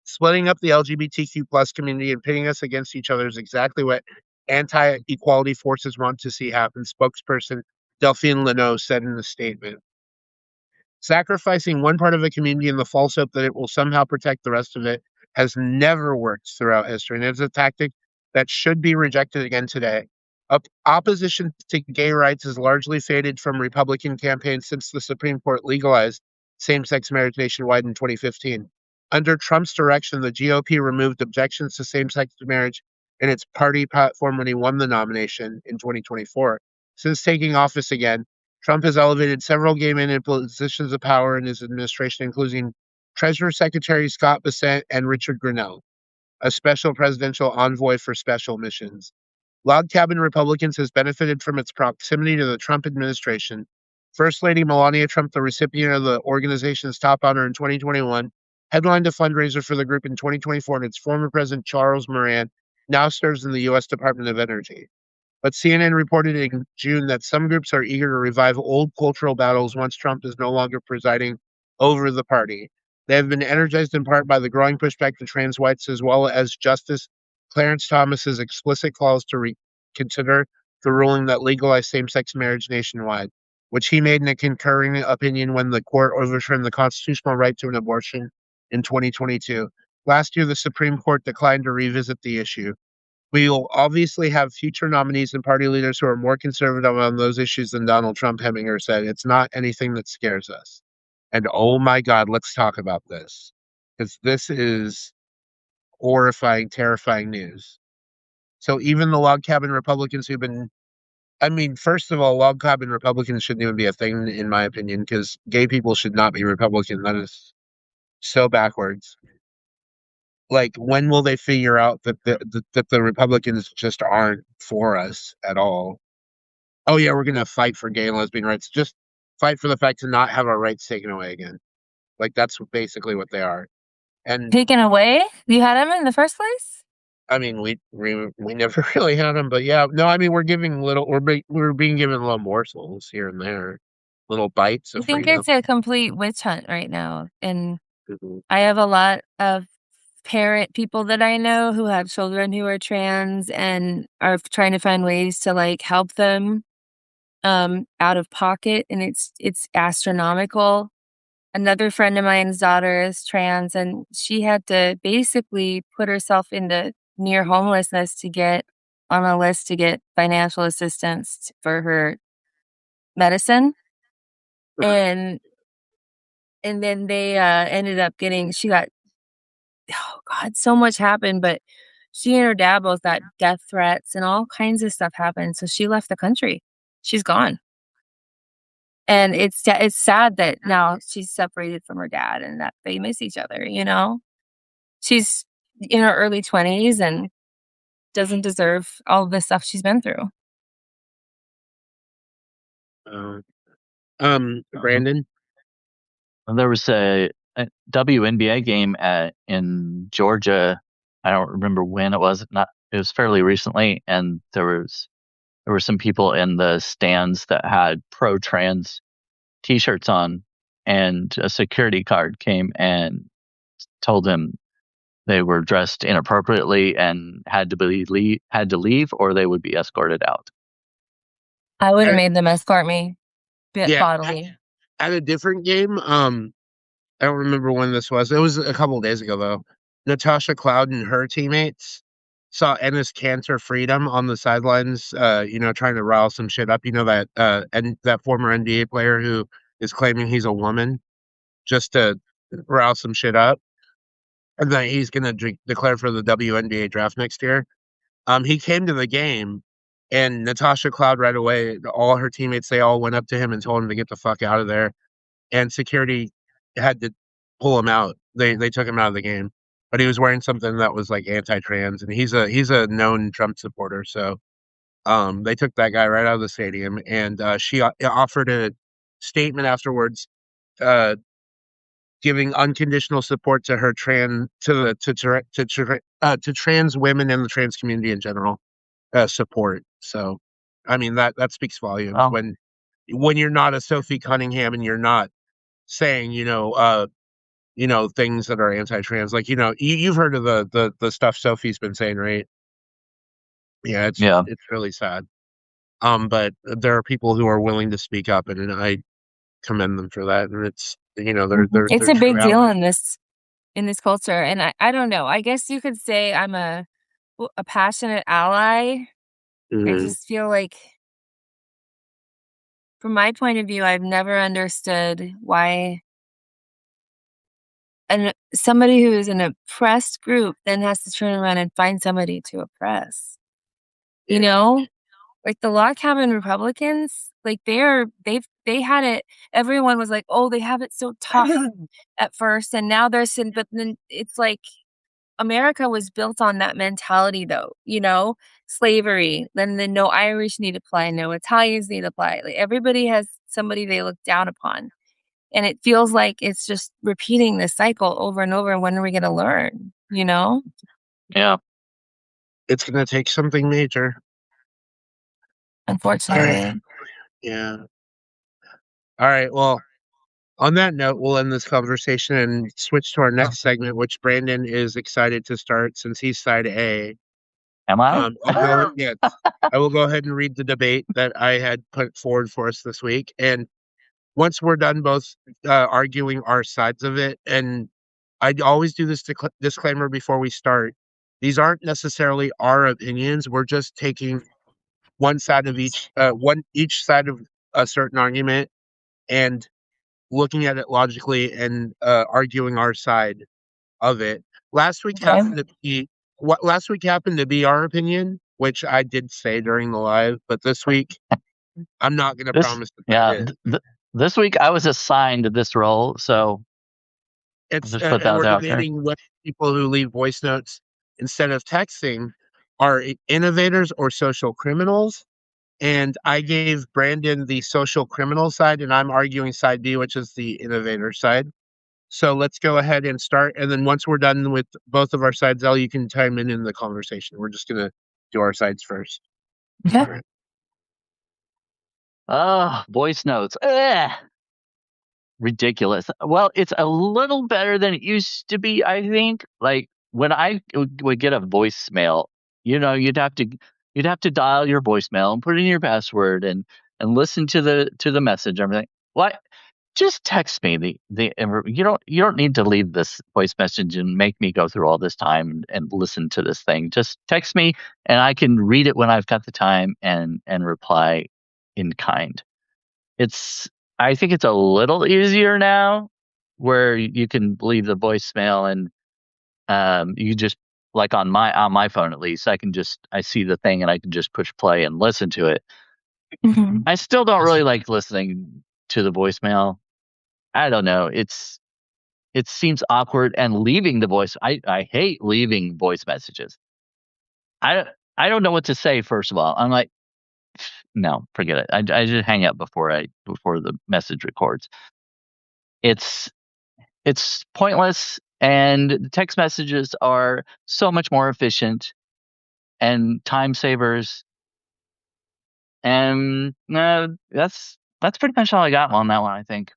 Splitting up the LGBTQ plus community and pitting us against each other is exactly what anti-equality forces want to see happen, spokesperson Delphine Leno said in the statement. Sacrificing one part of a community in the false hope that it will somehow protect the rest of it has never worked throughout history, and it's a tactic that should be rejected again today. Opposition to gay rights has largely faded from Republican campaigns since the Supreme Court legalized same-sex marriage nationwide in 2015. Under Trump's direction, the GOP removed objections to same-sex marriage in its party platform when he won the nomination in 2024. Since taking office again, Trump has elevated several gay men in positions of power in his administration, including Treasury Secretary Scott Bessent and Richard Grenell, a special presidential envoy for special missions. Log Cabin Republicans has benefited from its proximity to the Trump administration. First Lady Melania Trump, the recipient of the organization's top honor in 2021, headlined a fundraiser for the group in 2024, and its former president, Charles Moran, now serves in the U.S. Department of Energy. But CNN reported in June that some groups are eager to revive old cultural battles once Trump is no longer presiding over the party. They have been energized in part by the growing pushback to trans whites, as well as Justice Clarence Thomas's explicit calls to reconsider the ruling that legalized same-sex marriage nationwide, which he made in a concurring opinion when the court overturned the constitutional right to an abortion in 2022. Last year, the Supreme Court declined to revisit the issue. We will obviously have future nominees and party leaders who are more conservative on those issues than Donald Trump, Heminger said. It's not anything that scares us. And oh my God, let's talk about this. Because this is horrifying, terrifying news. So even the Log Cabin Republicans who've been, I mean, first of all, Log Cabin Republicans shouldn't even be a thing, in my opinion, because gay people should not be Republican. That is so backwards. Like, when will they figure out that the Republicans just aren't for us at all? Oh yeah, we're gonna fight for gay and lesbian rights. Just fight for the fact to not have our rights taken away again. Like, that's basically what they are. And Taken away? You had them in the first place? I mean, we never really had them, but yeah, no, I mean, we're being given little morsels here and there, little bites I of think freedom. it's a complete witch hunt right now, and Mhm. I have a lot of parent people that I know who have children who are trans and are trying to find ways to, like, help them, out of pocket, and it's astronomical. Another friend of mine's daughter is trans, and she had to basically put herself into near homelessness to get on a list to get financial assistance for her medicine, and then they, ended up getting she got oh god, so much happened, but she and her dad both got death threats and all kinds of stuff happened, so she left the country. She's gone. And it's sad that now she's separated from her dad and that they miss each other, you know? She's in her early 20s and doesn't deserve all the stuff she's been through. Brandon? There was a WNBA game in Georgia. I don't remember when it was. It was fairly recently, and there were some people in the stands that had pro-trans T-shirts on, and a security guard came and told them they were dressed inappropriately and had to leave, or they would be escorted out. I would have At made them escort me yeah, bodily. at a different game, I don't remember when this was. It was a couple of days ago, though. Natasha Cloud and her teammates saw Enes Kanter Freedom on the sidelines, trying to rile some shit up. You know that former NBA player who is claiming he's a woman just to rile some shit up, and that he's going to declare for the WNBA draft next year. He came to the game, and Natasha Cloud right away, all her teammates, they all went up to him and told him to get the fuck out of there, and security had to pull him out. They took him out of the game, but he was wearing something that was like anti-trans, and he's a known Trump supporter. So They took that guy right out of the stadium, and she offered a statement afterwards, giving unconditional support to her to trans women and the trans community in general, support. So, I mean that speaks volumes Well, when you're not a Sophie Cunningham and you're not saying things that are anti-trans. Like you've heard of the stuff Sophie's been saying, right? Yeah, yeah. it's really sad. But there are people who are willing to speak up, and I commend them for that. And it's It's they're a true big deal allies. in this culture, and I don't know. I guess you could say I'm a passionate ally. I Mhm. just feel like, from my point of view, I've never understood why somebody who is an oppressed group then has to turn around and find somebody to oppress. You know, like the log cabin Republicans, like they had it. Everyone was like, "Oh, they have it so tough at first, and now they're sin." But then it's like America was built on that mentality, though. Slavery. Then the no Irish need apply, no Italians need apply. Like everybody has somebody they look down upon, and it feels like it's just repeating this cycle over and over. When are we going to learn? Yeah. It's gonna take something major. All right. Unfortunately. Yeah. All right. Well, on that note, we'll end this conversation and switch to our next segment, which Brandon is excited to start since he's side A. Am I? Yeah, I will go ahead and read the debate that I had put forward for us this week. And once we're done both arguing our sides of it, and I always do this disclaimer before we start. These aren't necessarily our opinions. We're just taking one side of each side of a certain argument and looking at it logically and arguing our side of it. Last week Okay. happened to be what last week happened to be our opinion, which I did say during the live, but this week I'm not going to This, promise that yeah. it is. This week I was assigned this role, so I'll It's just put and that we're out there. debating whether people who leave voice notes instead of texting are innovators or social criminals. And I gave Brandon the social criminal side, and I'm arguing side B, which is the innovator side. So let's go ahead and start. And then once we're done with both of our sides, Elle, you can chime in the conversation. We're just gonna do our sides first. Okay. All right. Oh, voice notes. Ugh, ridiculous. Well, it's a little better than it used to be, I think. Like when I would get a voicemail, you'd have to dial your voicemail and put in your password and listen to the message and everything. What? Just text me you don't need to leave this voice message and make me go through all this time and listen to this thing. Just text me and I can read it when I've got the time and reply in kind. I think it's a little easier now where you can leave the voicemail and you just, like on my phone at least, I see the thing and I can just push play and listen to it. Mhm. I still don't really like listening to the voicemail. I don't know. It seems awkward and leaving the voice. I hate leaving voice messages. I I don't know what to say. First of all, I'm like, no, forget it. I just hang up before the message records. It's it's pointless, and the text messages are so much more efficient and time savers. And that's pretty much all I got on that one. I think.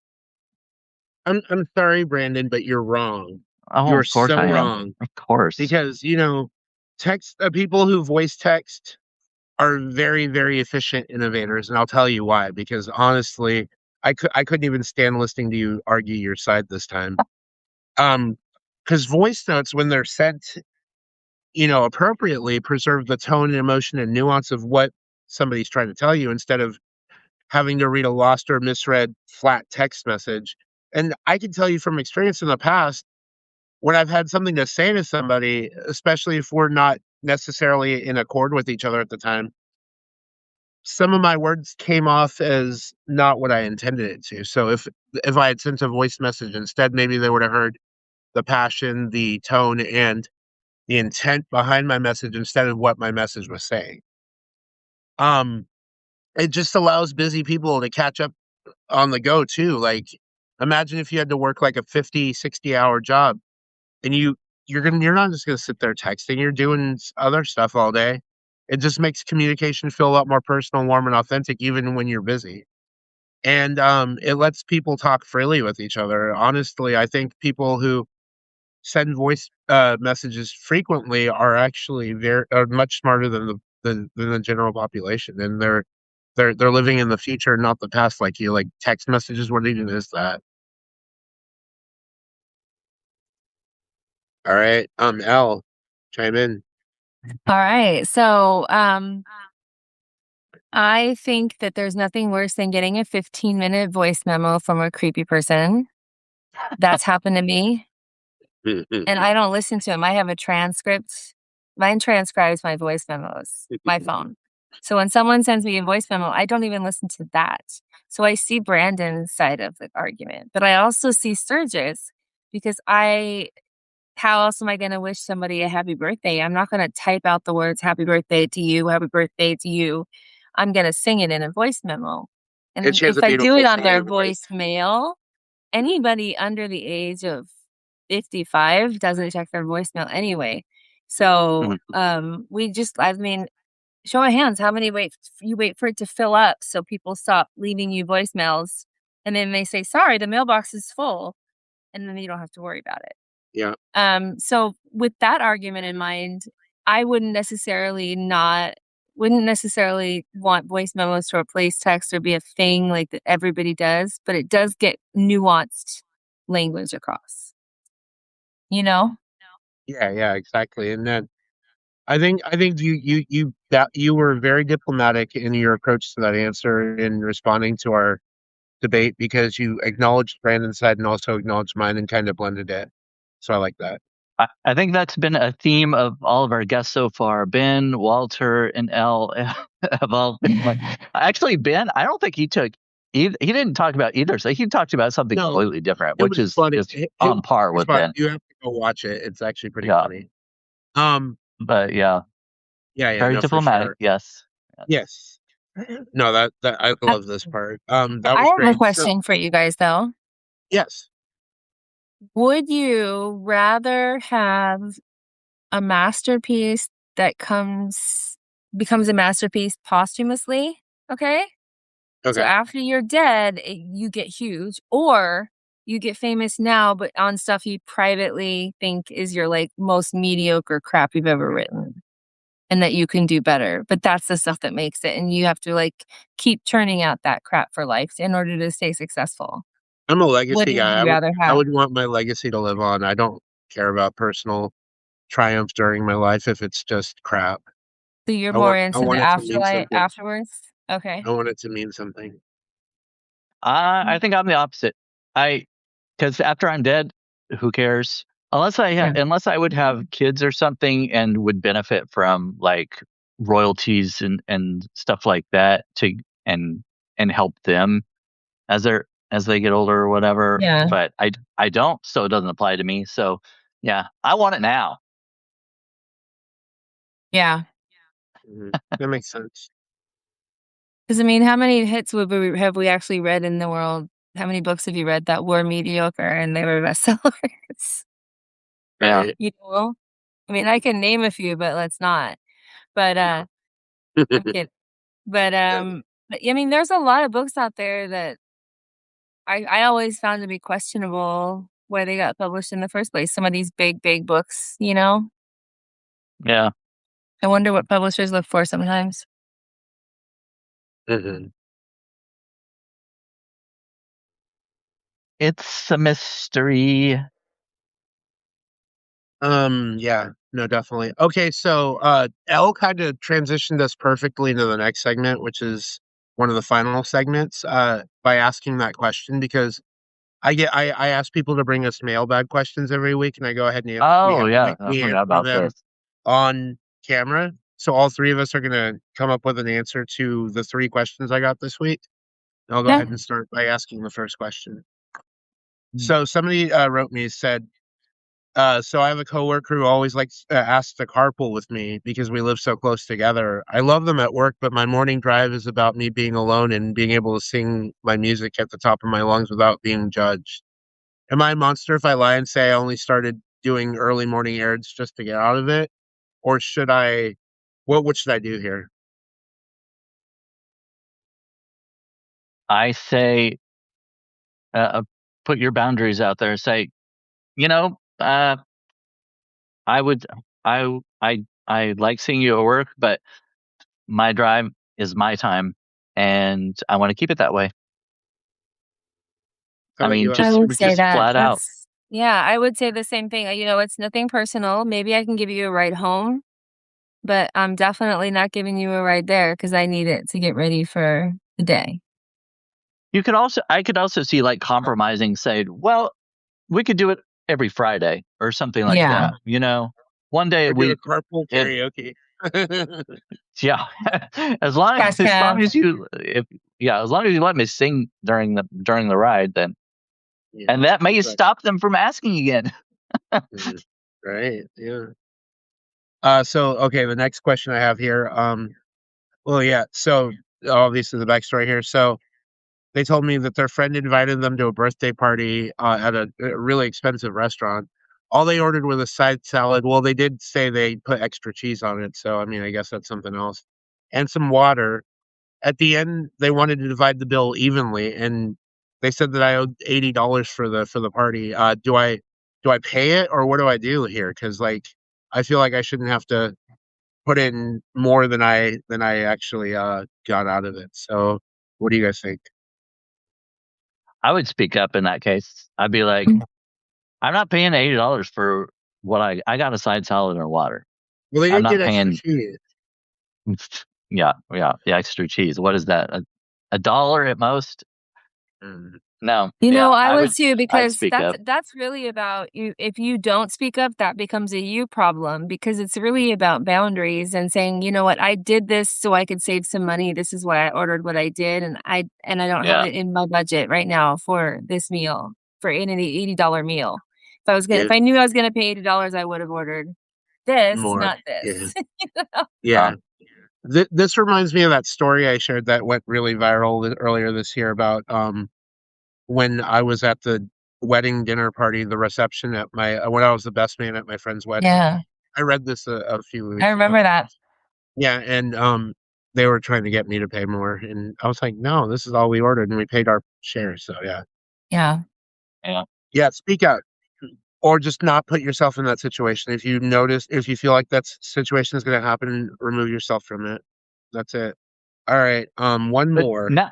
I'm sorry, Brandon, but you're wrong. Oh, You're of course so I am. wrong Of course. because text people who voice text are very, very efficient innovators, and I'll tell you why. Because honestly, I couldn't even stand listening to you argue your side this time. Because voice notes, when they're sent, appropriately, preserve the tone and emotion and nuance of what somebody's trying to tell you instead of having to read a lost or misread flat text message. And I can tell you from experience in the past, when I've had something to say to somebody, especially if we're not necessarily in accord with each other at the time, some of my words came off as not what I intended it to. So if I had sent a voice message instead, maybe they would have heard the passion, the tone, and the intent behind my message instead of what my message was saying. It just allows busy people to catch up on the go too. Like, imagine if you had to work like a 50, 60-hour job and you're not just gonna sit there texting, you're doing other stuff all day. It just makes communication feel a lot more personal, warm, and authentic, even when you're busy. And it lets people talk freely with each other. Honestly, I think people who send voice messages frequently are actually are much smarter than the general population, and they're living in the future, not the past. Like you, like text messages. What even is that? All right, L, chime in. All right. So, I think that there's nothing worse than getting a 15-minute voice memo from a creepy person. That's happened to me. And I don't listen to them. I have a transcript. Mine transcribes my voice memos, my phone. So when someone sends me a voice memo, I don't even listen to that. So I see Brandon's side of the argument, but I also see Sturgis because how else am I going to wish somebody a happy birthday? I'm not going to type out the words happy birthday to you, happy birthday to you. I'm going to sing it in a voice memo. And And she has if a I do beautiful it on their singing voice. voicemail, anybody under the age of 55 doesn't check their voicemail anyway. So, I mean, show of hands, how many you wait for it to fill up so people stop leaving you voicemails and then they say, sorry, the mailbox is full. And then you don't have to worry about it. Yeah. So with that argument in mind, I wouldn't necessarily want voice memos to replace text or be a thing like that everybody does, but it does get nuanced language across. You know? Yeah, exactly. And then I think you were very diplomatic in your approach to that answer in responding to our debate because you acknowledged Brandon's side and also acknowledged mine and kind of blended it. So I like that. I think that's been a theme of all of our guests so far. Ben, Walter, and Elle have all been like. Actually, Ben, I don't think he didn't talk about either. So he talked about something No, completely different, it which was is funny. just on par with Ben. You have to go watch it. It's actually pretty Yeah. funny. But yeah, Yeah, very no, for diplomatic. sure. Yes. Yes. No, that I I love this part. That I was have a great. So, question for you guys though. yes. Would you rather have a masterpiece that becomes a masterpiece posthumously? Okay? So Okay. after you're dead, you get huge, or you get famous now, but on stuff you privately think is your like most mediocre crap you've ever written, and that you can do better. But that's the stuff that makes it, and you have to like keep churning out that crap for life in order to stay successful. I'm a What legacy would guy. you rather I have? would want my legacy to live on. I don't care about personal triumph during my life if it's just crap. So you're more I into the want it to mean afterlife something. afterwards? Okay. I want it to mean something. I think I'm the opposite. Because after I'm dead, who cares? Yeah. Unless I would have kids or something and would benefit from like royalties and stuff like that and help them as they get older or whatever. Yeah. But I don't, so it doesn't apply to me. So yeah, I want it now. Yeah. That makes sense. Because I mean, how many hits have we actually read in the world? How many books have you read that were mediocre and they were bestsellers? Yeah. Right. You know? I mean, I can name a few, but let's not. But I'm kidding. But I mean, there's a lot of books out there that I always found to be questionable where they got published in the first place. Some of these big books, you know? Yeah. I wonder what publishers look for sometimes. Mhm. It's a mystery. Yeah, no, definitely. Okay, so Elle kind of transitioned us perfectly into the next segment, which is one of the final segments, by asking that question because I ask people to bring us mailbag questions every week, and I go ahead and Oh yeah, I we forgot answer about them this. on camera. So all three of us are gonna come up with an answer to the three questions I got this week. I'll go Yeah. ahead and start by asking the first question. So somebody wrote me said, So I have a coworker who always likes asks to carpool with me because we live so close together. I love them at work, but my morning drive is about me being alone and being able to sing my music at the top of my lungs without being judged. Am I a monster if I lie and say I only started doing early morning errands just to get out of it? Or should I what should I do here? I say, put your boundaries out there. Say, you know, I would, I like seeing you at work, but my drive is my time, and I want to keep it that way. How I about mean, you, I Alex? would just say that. flat out. Yeah, I would say the same thing. It's nothing personal. Maybe I can give you a ride home, but I'm definitely not giving you a ride there because I need it to get ready for the day. I could also see like compromising, saying, well, we could do it every Friday or something like Yeah. that. One day Or a do a week. carpool If karaoke? Yeah, as long Cash as cab. long as you if yeah, as long as you let me sing during the ride, then Yeah, and that may right. stop them from asking again. Right. Yeah. So okay, the next question I have here. Well, yeah. So obviously the backstory here. So they told me that their friend invited them to a birthday party at a really expensive restaurant. All they ordered was a side salad. Well, they did say they put extra cheese on it, so I mean, I guess that's something else. And some water. At the end, they wanted to divide the bill evenly, and they said that I owed $80 for the party. Do I pay it or what do I do here? Because like I feel like I shouldn't have to put in more than I actually got out of it. So, what do you guys think? I would speak up in that case. I'd be like, I'm not paying $80 for what I got a side salad and water. Well, they I'm did not get extra paying. cheese. Yeah, the extra cheese. What is that? A dollar at most? Mm. No. Yeah, I would too I'd because speak up. that's really about you. If you don't speak up, that becomes a you problem because it's really about boundaries and saying, you know what, I did this so I could save some money. This is why I ordered what I did, and I don't have Yeah. it in my budget right now for this meal for an $80 meal. Yeah, If I knew I was gonna pay $80, I would have ordered this, more. not Yeah, this. You know? yeah. This reminds me of that story I shared that went really viral earlier this year about when I was at the wedding dinner party, the reception at my when I was the best man at my friend's wedding. Yeah, I read this a few I weeks ago. remember that. Yeah, and they were trying to get me to pay more, and I was like, "No, this is all we ordered, and we paid our share." So yeah, Yeah. Yeah. yeah. Speak out, or just not put yourself in that situation. If you feel like that situation is going to happen, remove yourself from it. That's it. All right. One But more. Go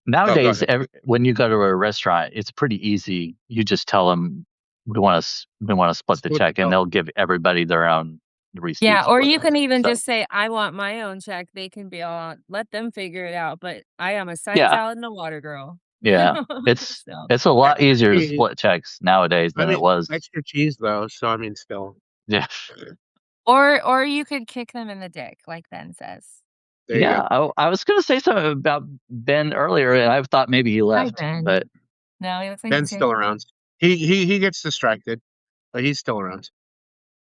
nowadays, ahead. when you go to a restaurant, it's pretty easy. You just tell them we want to split the Split the check, and bill. they'll give everybody their own Yeah, receipts or for you that. can even So just say, "I want my own check." They can be all let them figure it out, but I am a side yeah, salad and a water girl. yeah, it's So it's a lot Extra easier to cheese. split checks nowadays I than mean, it was. extra cheese though. So I mean, still. Yeah, or you could kick them in the dick, like Ben says. There you yeah. go. I was gonna say something about Ben earlier, and I thought maybe he Hi, left, Ben. but No, he looks like he's Ben's here. still around. He gets distracted, but he's still around.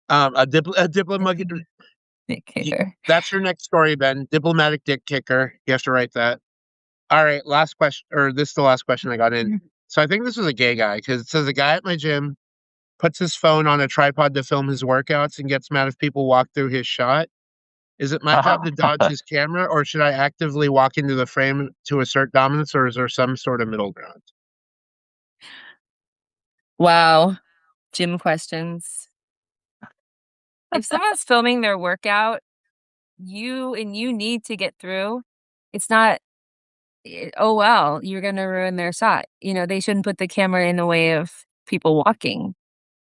A diplomatic. Dick kicker. That's your next story, Ben. Diplomatic dick kicker. You have to write that. All right, last question, or this is the last question I got in. So I think this was a gay guy because it says a guy at my gym puts his phone on a tripod to film his workouts and gets mad if people walk through his shot. Is it my job to dodge his camera, or should I actively walk into the frame to assert dominance, or is there some sort of middle ground? Wow. Gym questions. If someone's filming their workout, you need to get through, it's not oh well, you're gonna ruin their shot. They shouldn't put the camera in the way of people walking.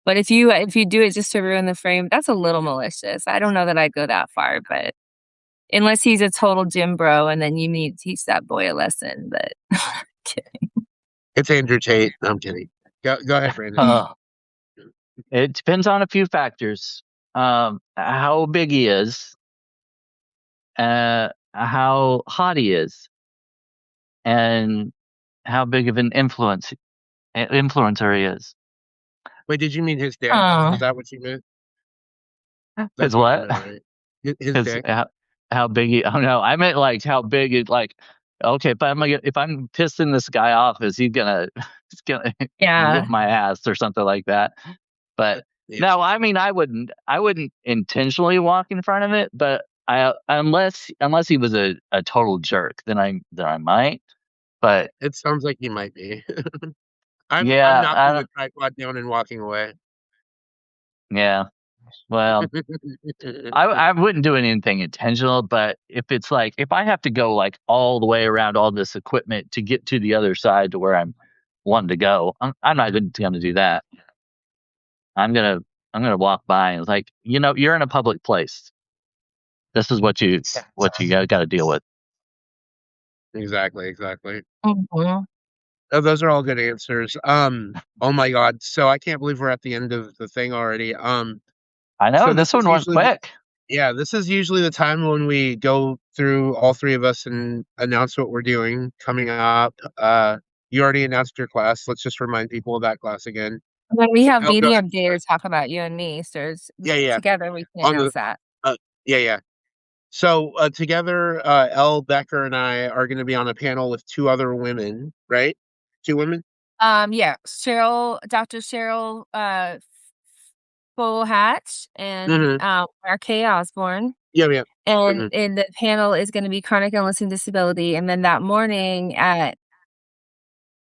But if you do it just to ruin the frame, that's a little malicious. I don't know that I'd go that far, but unless he's a total gym bro, and then you need to teach that boy a lesson. But kidding. It's Andrew Tate. No, I'm kidding. Go ahead, Brandon. It depends on a few factors. How big he is, how hot he is, and how big of an influencer he is. Wait, did you mean his dick? Oh, Is that what you meant? His That's what you what? meant, right? His His dick. how big he? Oh no, I meant like how big it like. Okay, if I'm pissing this guy off, is he gonna he's gonna whoop yeah. my ass or something like that? But Yeah. no, I mean I wouldn't intentionally walk in front of it, but I unless he was a total jerk, then I might. But It sounds like he might be. I'm yeah, knocking the tripod down and walking away. yeah. Well, I wouldn't do anything intentional, but if I have to go like all the way around all this equipment to get to the other side to where I'm wanting to go, I'm not going to do that. I'm gonna I'm gonna walk by and it's like, you're in a public place. This is what you got to deal with. Exactly, exactly. Mhm. Oh, those are all good answers. Oh my God. So I can't believe we're at the end of the thing already. I know So this this is one went usually quick. yeah, this is usually the time when we go through all three of us and announce what we're doing coming up. You already announced your class. Let's just remind people of that class again. When we have Oh, go medium ahead. day to talk about you and me, so Yeah, yeah. together we can On the announce that. yeah, yeah. So together, Elle Becker and I are going to be on a panel with two other women, right? Two women. Yeah, Dr. Cheryl Hatch and Mm-hmm. R.K. Osborne. Yeah, yeah. And Mm-hmm. the panel is going to be chronic illness and disability. And then that morning at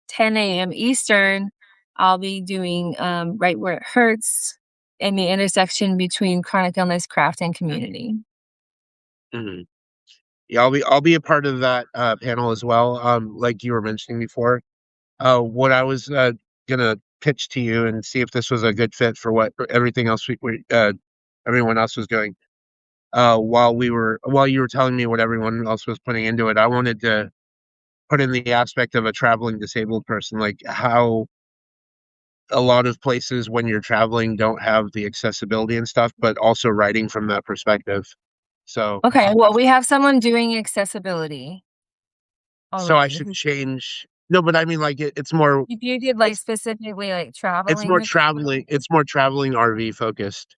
10 a.m. Eastern, I'll be doing Right Where It Hurts in the intersection between chronic illness, craft, and community. Mm-hmm. Yeah, I'll be a part of that panel as well. Like you were mentioning before. What I was gonna pitch to you and see if this was a good fit for what everything else everyone else was doing. While you were telling me what everyone else was putting into it, I wanted to put in the aspect of a traveling disabled person, like how a lot of places when you're traveling don't have the accessibility and stuff, but also writing from that perspective. So, Okay, well, we have someone doing accessibility so I already. should change. No, but I mean, like it's more, If you did like it's specifically like it's traveling more with traveling. It's more traveling RV focused.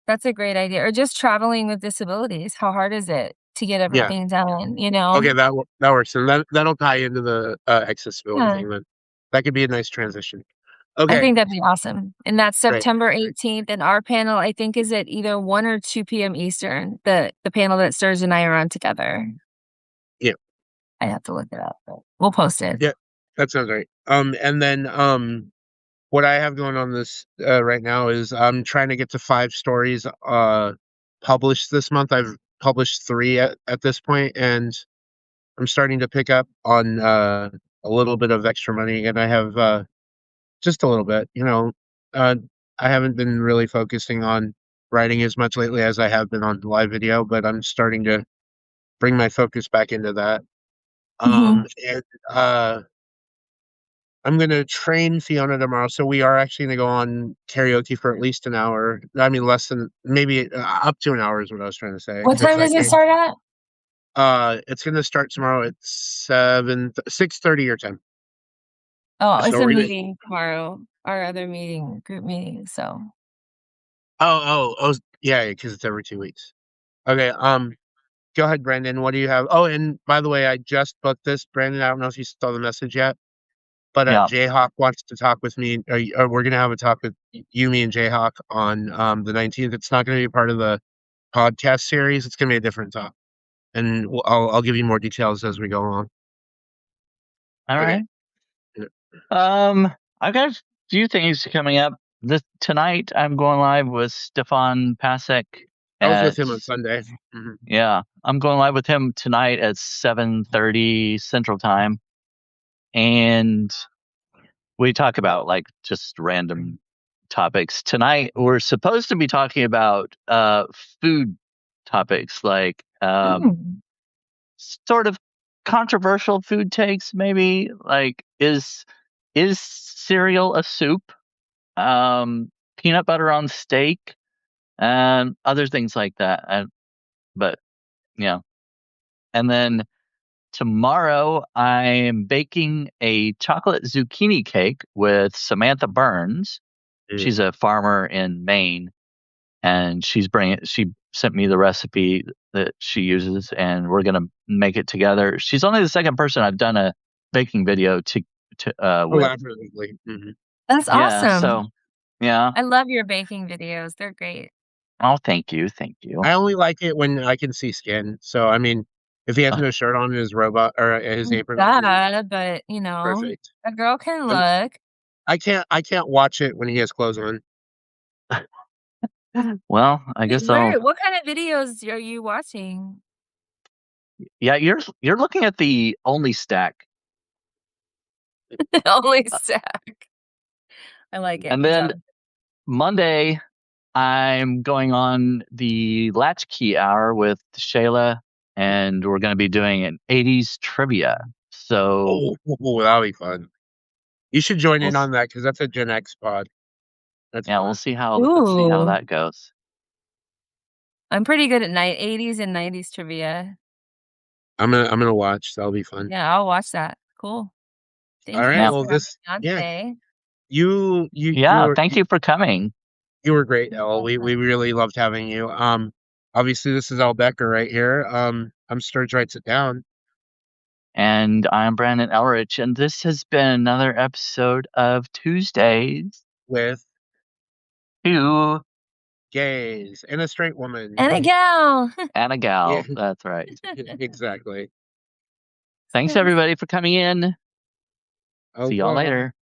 that's a great idea. Or just traveling with disabilities. How hard is it to get Yeah. everything done, you know? Okay, that works, and that'll tie into the accessibility Yeah. thing. Then that could be a nice transition. I Okay, think that'd be awesome. And that's great. September 18th. And our panel, I think, is at either 1 or 2 p.m. Eastern. The panel that Serge and I are on together. Yeah, I have to look it up, but we'll post it. yeah, that sounds right. And then what I have going on this right now is I'm trying to get to 5 stories published this month. I've published 3 at this point, and I'm starting to pick up on a little bit of extra money, and I have just a little bit. Uh, I haven't been really focusing on writing as much lately as I have been on live video, but I'm starting to bring my focus back into that. Mhm. And I'm gonna train Fiona tomorrow, so we are actually gonna go on karaoke for at least an hour. I mean, less than maybe up to an hour is what I was trying to say. What time does it start at? It's gonna start tomorrow at 6:30 your time. Oh, So it's a we're gonna. meeting tomorrow. Our other meeting, group meeting. So Oh, yeah, because it's every 2 weeks. Okay. Go ahead, Brandon. What do you have? Oh, and by the way, I just booked this, Brandon. I don't know if you saw the message yet, but Yeah. Jayhawk wants to talk with me. We're gonna have a talk with you, me, and Jayhawk on the 19th. It's not gonna be part of the podcast series. It's gonna be a different talk, and I'll give you more details as we go along. All Okay. right. I've got a few things coming up. Tonight I'm going live with Stefan Pasek. I was with him on Sunday. Mm-hmm. Yeah, I'm going live with him tonight at 7:30 Central Time, and we talk about like just random topics. Tonight we're supposed to be talking about food topics, like Mm. sort of controversial food takes, maybe like is cereal a soup? Peanut butter on steak and other things like that. But yeah, and then tomorrow I am baking a chocolate zucchini cake with Samantha Burns. she's a farmer in Maine, and she sent me the recipe that she uses, and we're gonna make it together. She's only the second person I've done a baking video with. Collaboratively. Mhm. That's Yeah, awesome. so yeah. I love your baking videos. They're great. Oh, thank you. I only like it when I can see skin. So I mean, if he has no shirt on and his robot or his apron on, But perfect. a girl can Um, look. I can't watch it when he has clothes on. Well, I guess I'll. What kind of videos are you watching? Yeah, you're looking at the only stack. Only stack. I like it. And Good then job. Monday, I'm going on the Latchkey Hour with Shayla, and we're going to be doing an 80s trivia. So That'll be fun. You should join in We'll on that because that's a Gen X pod. That's yeah, fun. we'll see how that goes. I'm pretty good at 80s and 90s trivia. I'm gonna watch. That'll be fun. Yeah, I'll watch that. Cool. All right. Yeah. Well, you thank you for coming. You were great, Elle. We really loved having you. Obviously this is Elle Becker right here. I'm Sturge Writes It Down. And I'm Brandon Elrich, and this has been another episode of Tuesdays with Two Gays and a straight woman. And a gal. And a gal. Yeah. That's right. Exactly. Thanks everybody for coming in. See y'all later.